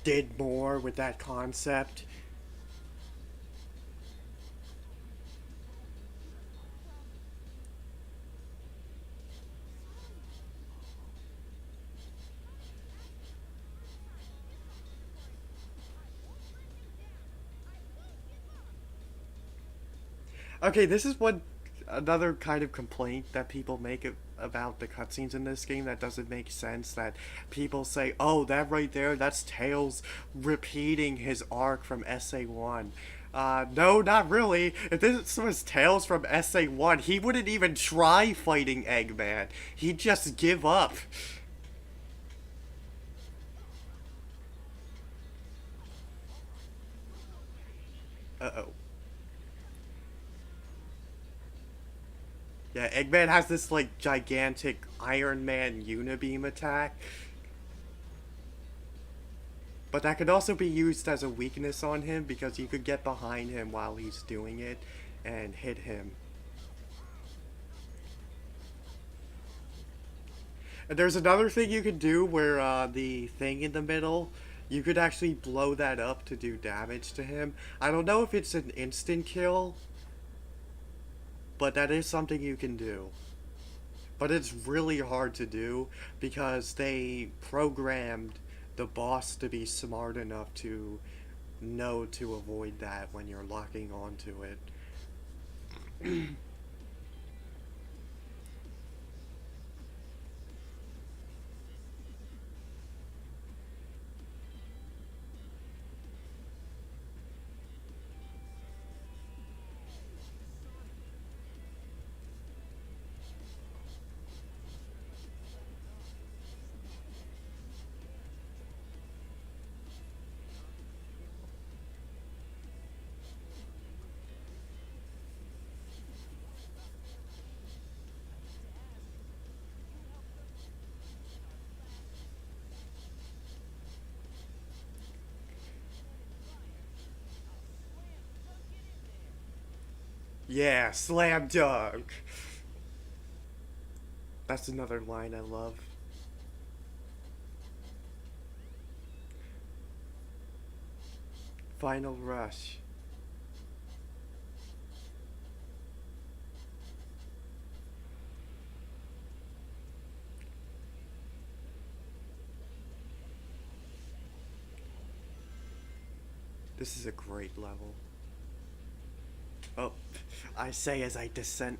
did more with that concept. Okay, this is what another kind of complaint that people make about the cutscenes in this game that doesn't make sense. That people say, "Oh, that right there, that's Tails repeating his arc from SA1." No, not really. If this was Tails from SA1, he wouldn't even try fighting Eggman. He'd just give up. Uh oh. Yeah, Eggman has this like gigantic Iron Man unibeam attack, but that could also be used as a weakness on him because you could get behind him while he's doing it and hit him. And there's another thing you could do where the thing in the middle, you could actually blow that up to do damage to him. I don't know if it's an instant kill, but that is something you can do. But it's really hard to do because they programmed the boss to be smart enough to know to avoid that when you're locking onto it. Yeah, slam dunk. That's another line I love. Final rush. This is a great level. Oh, I say as I descend.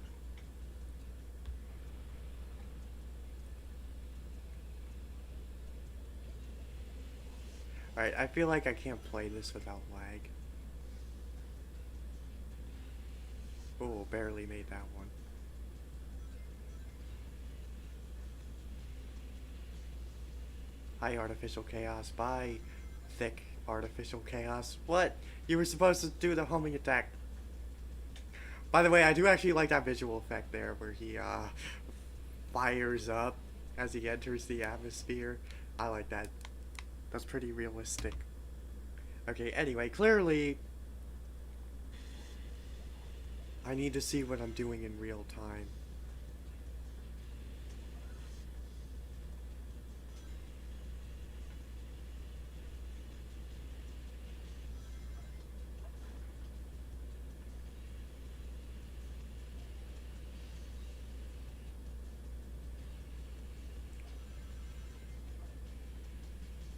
Alright, I feel like I can't play this without lag. Oh, barely made that one. Hi, Artificial Chaos. Bye, thick Artificial Chaos. What? You were supposed to do the homing attack. By the way, I do actually like that visual effect there where he fires up as he enters the atmosphere. I like that. That's pretty realistic. Okay, anyway, clearly I need to see what I'm doing in real time.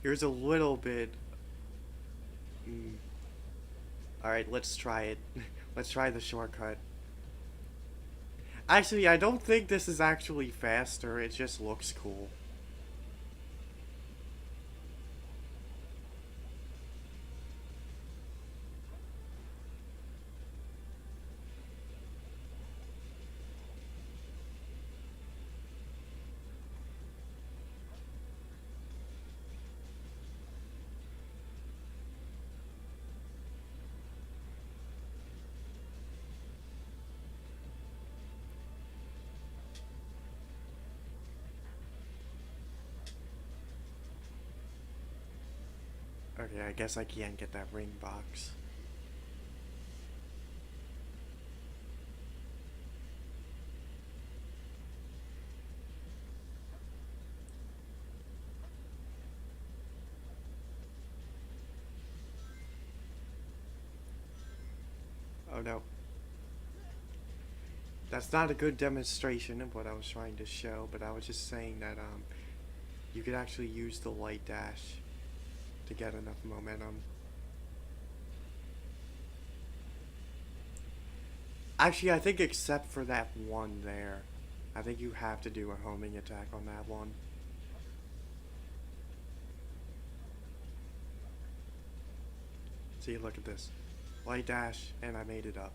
Here's a little bit. Alright, let's try it. Let's try the shortcut. Actually, I don't think this is actually faster, it just looks cool. Okay, I guess I can't get that ring box. Oh no. That's not a good demonstration of what I was trying to show, but I was just saying that you could actually use the light dash to get enough momentum. Actually, I think except for that one there, I think you have to do a homing attack on that one. See, look at this. Light dash, and I made it up.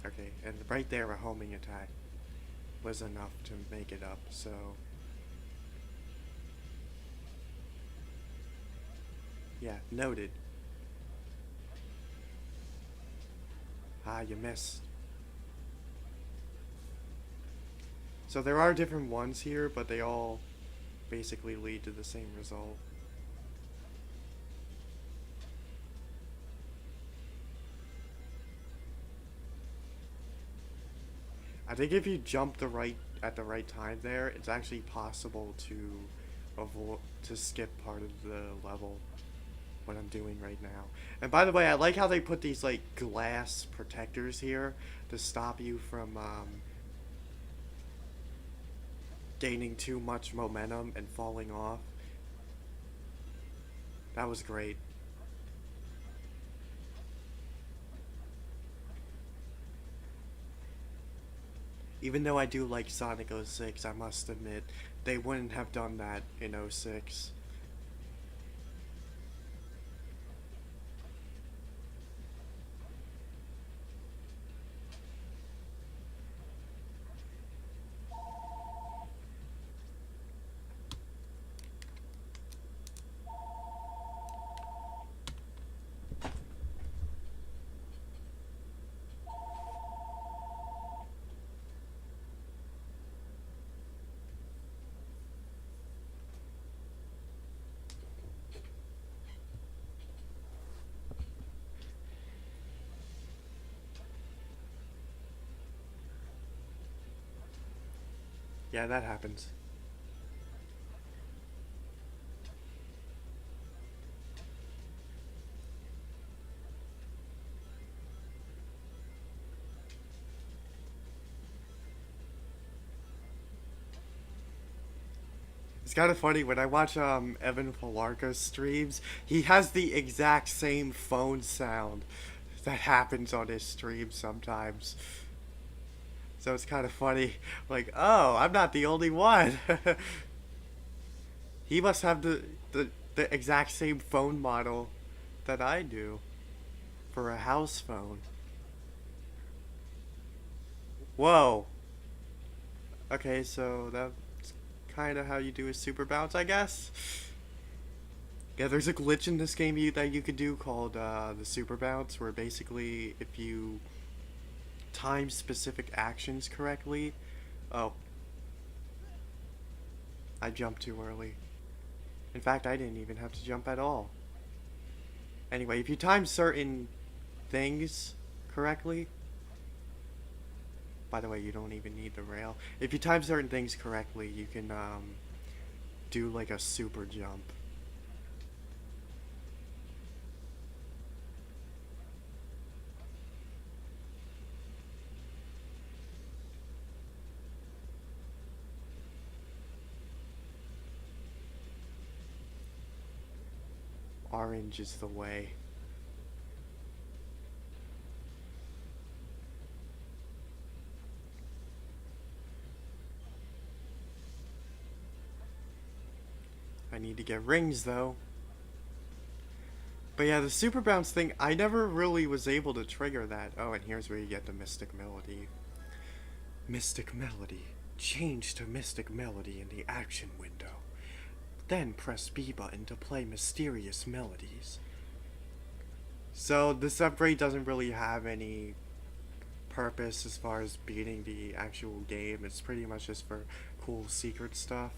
Okay, and right there, a homing attack was enough to make it up, so... Yeah, noted. Ah, you missed. So there are different ones here, but they all basically lead to the same result. I think if you jump at the right time there, it's actually possible to skip part of the level. What I'm doing right now. And by the way, I like how they put these like glass protectors here to stop you from gaining too much momentum and falling off. That was great. Even though I do like Sonic 06, I must admit, they wouldn't have done that in 06. Yeah, that happens. It's kind of funny when I watch Evan Falarka's streams. He has the exact same phone sound that happens on his stream sometimes. So it's kind of funny. Like, oh, I'm not the only one. He must have the exact same phone model that I do for a house phone. Whoa. Okay, so that's kind of how you do a super bounce, I guess. Yeah, there's a glitch in this game that you could do called the super bounce, where basically if you time specific actions correctly. Oh, I jumped too early. In fact, I didn't even have to jump at all. Anyway, if you time certain things correctly, by the way, you don't even need the rail. If you time certain things correctly, you can do like a super jump. Orange is the way. I need to get rings though. But yeah, the super bounce thing, I never really was able to trigger that. Oh, and here's where you get the Mystic Melody. Mystic Melody. Change to Mystic Melody in the action window. Then press B button to play mysterious melodies. So this upgrade doesn't really have any purpose as far as beating the actual game. It's pretty much just for cool secret stuff.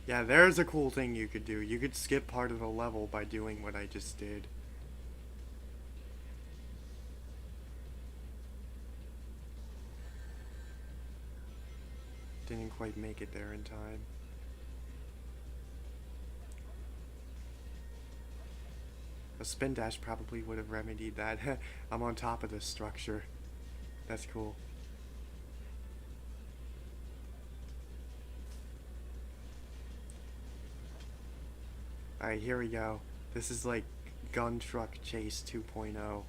Yeah, there's a cool thing you could do. You could skip part of the level by doing what I just did. Didn't quite make it there in time. A spin dash probably would have remedied that. I'm on top of this structure. That's cool. Alright, here we go. This is like Gun Truck Chase 2.0.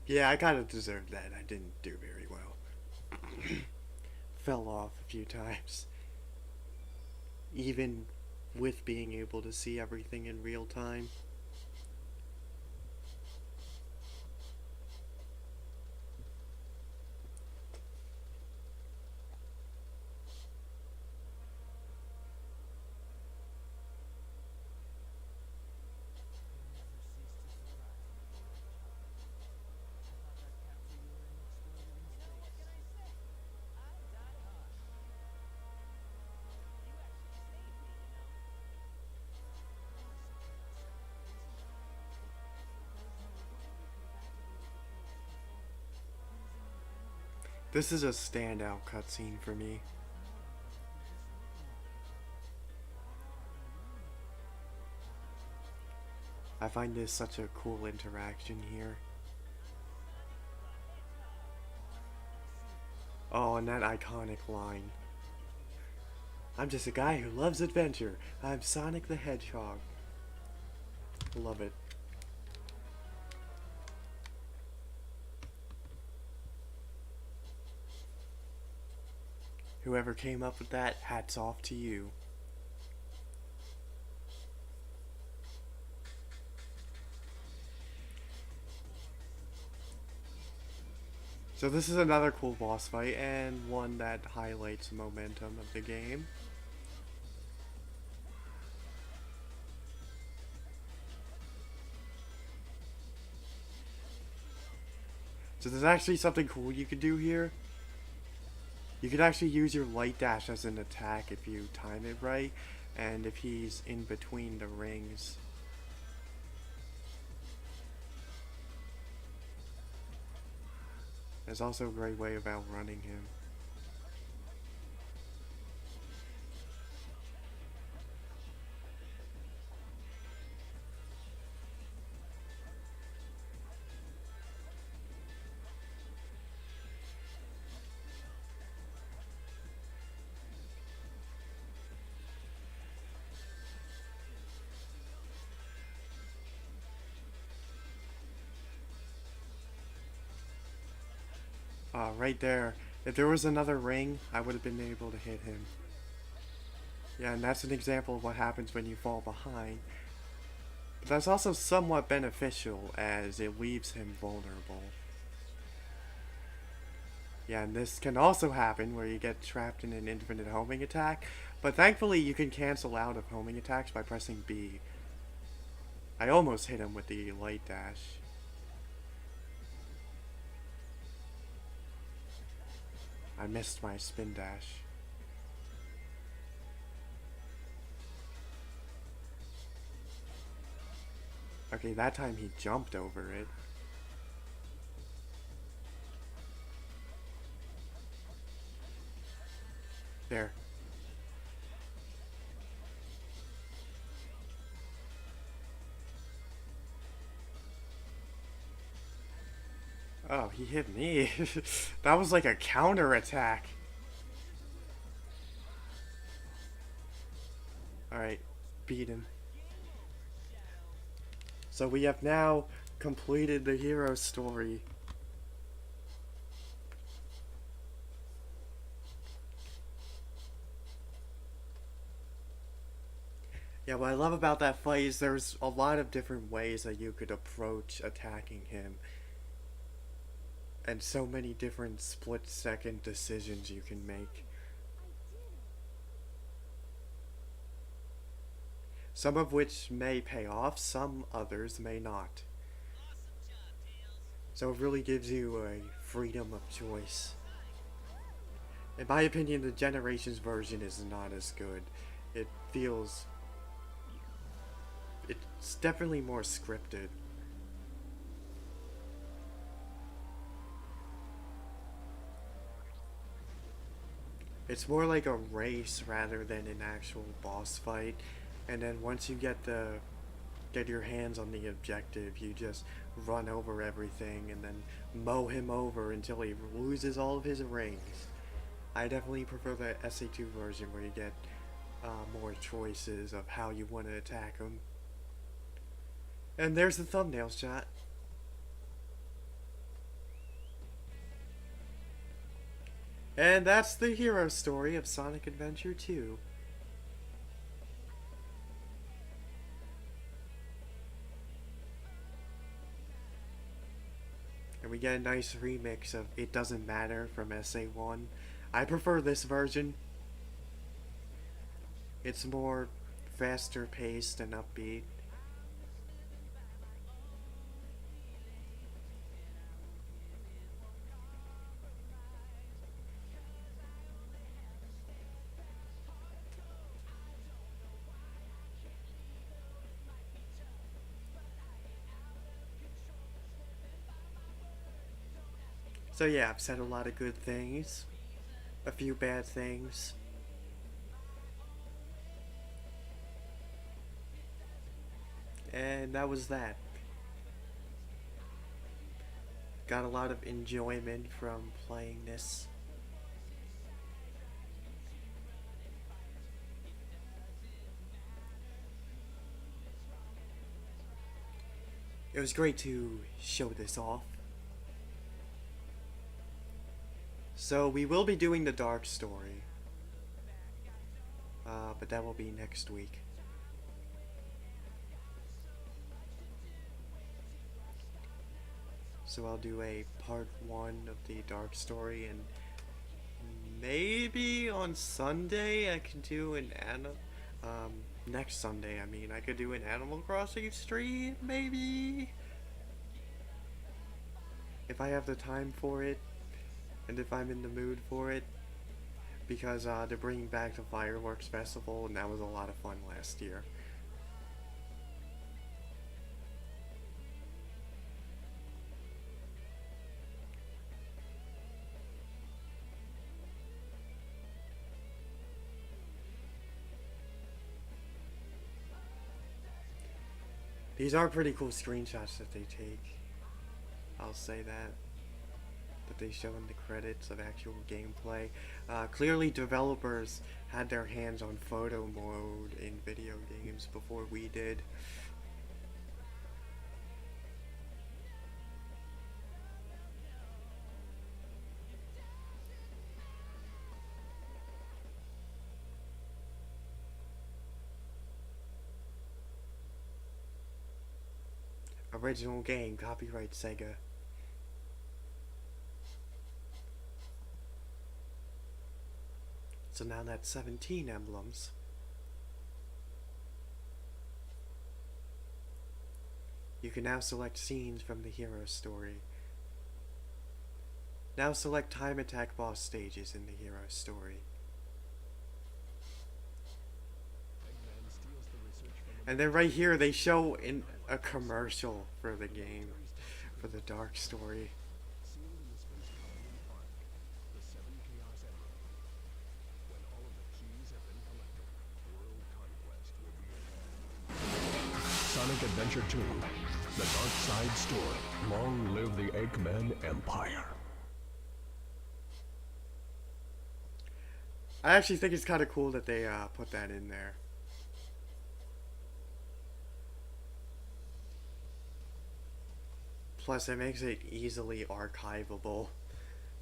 Yeah, I kind of deserved that. I didn't do very well. Fell off a few times. Even with being able to see everything in real time. This is a standout cutscene for me. I find this such a cool interaction here. Oh, and that iconic line. I'm just a guy who loves adventure. I'm Sonic the Hedgehog. Love it. Whoever came up with that, hats off to you. So this is another cool boss fight, and one that highlights the momentum of the game. So there's actually something cool you could do here. You could actually use your light dash as an attack if you time it right, and if he's in between the rings. There's also a great way of outrunning him. Right there. If there was another ring, I would have been able to hit him. Yeah, and that's an example of what happens when you fall behind. But that's also somewhat beneficial, as it leaves him vulnerable. Yeah, and this can also happen where you get trapped in an infinite homing attack, but thankfully you can cancel out of homing attacks by pressing B. I almost hit him with the light dash. I missed my spin dash. Okay, that time he jumped over it. There. Oh, he hit me. That was like a counter attack. Alright, beat him. So we have now completed the hero story. Yeah, what I love about that fight is there's a lot of different ways that you could approach attacking him. and so many different split-second decisions you can make. Some of which may pay off, some others may not. So it really gives you a freedom of choice. In my opinion, the Generations version is not as good. It feels... It's definitely more scripted. It's more like a race rather than an actual boss fight. And then once you get your hands on the objective, you just run over everything and then mow him over until he loses all of his rings. I definitely prefer the SA2 version where you get more choices of how you want to attack him. And there's the thumbnail shot. And that's the hero story of Sonic Adventure 2. And we get a nice remix of It Doesn't Matter from SA1. I prefer this version. It's more faster paced and upbeat. So yeah, I've said a lot of good things, a few bad things. And that was that. Got a lot of enjoyment from playing this. It was great to show this off. So we will be doing the Dark Story, but that will be next week. So I'll do a part 1 of the Dark Story, and maybe on Sunday I can do an next Sunday, I mean, I could do an Animal Crossing stream, maybe? If I have the time for it. And if I'm in the mood for it, because they're bringing back the Fireworks Festival, and that was a lot of fun last year. These are pretty cool screenshots that they take. I'll say that they show in the credits of actual gameplay. Clearly developers had their hands on photo mode in video games before we did. Original game, copyright Sega. So now that's 17 emblems. You can now select scenes from the hero story. Now select time attack boss stages in the hero story. And then right here they show in a commercial for the game, for the Dark Story. Sonic Adventure 2, The Dark Side Story. Long live the Eggman Empire. I actually think it's kind of cool that they put that in there. Plus, it makes it easily archivable,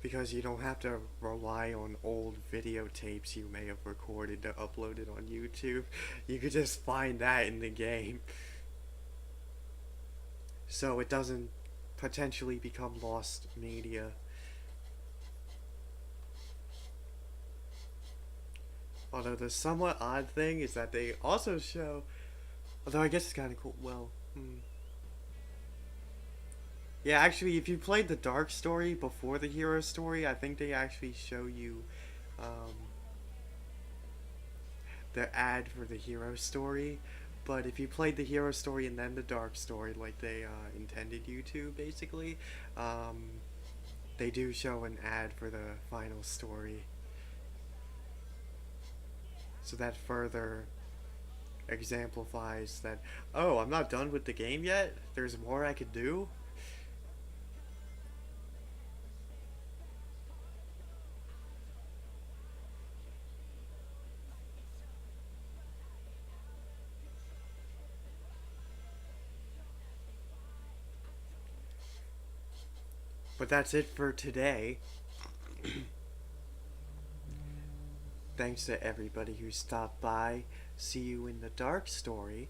because you don't have to rely on old videotapes you may have recorded to upload it on YouTube. You could just find that in the game. So it doesn't potentially become lost media. Although the somewhat odd thing is that they also show, although I guess it's kind of cool. Well, yeah, actually, if you played the dark story before the hero story, I think they actually show you um, the ad for the hero story. But if you played the hero story and then the dark story, like they intended you to, basically, um, they do show an ad for the final story. So that further exemplifies that, oh, I'm not done with the game yet? There's more I could do? But that's it for today. Thanks to everybody who stopped by. See you in the dark story.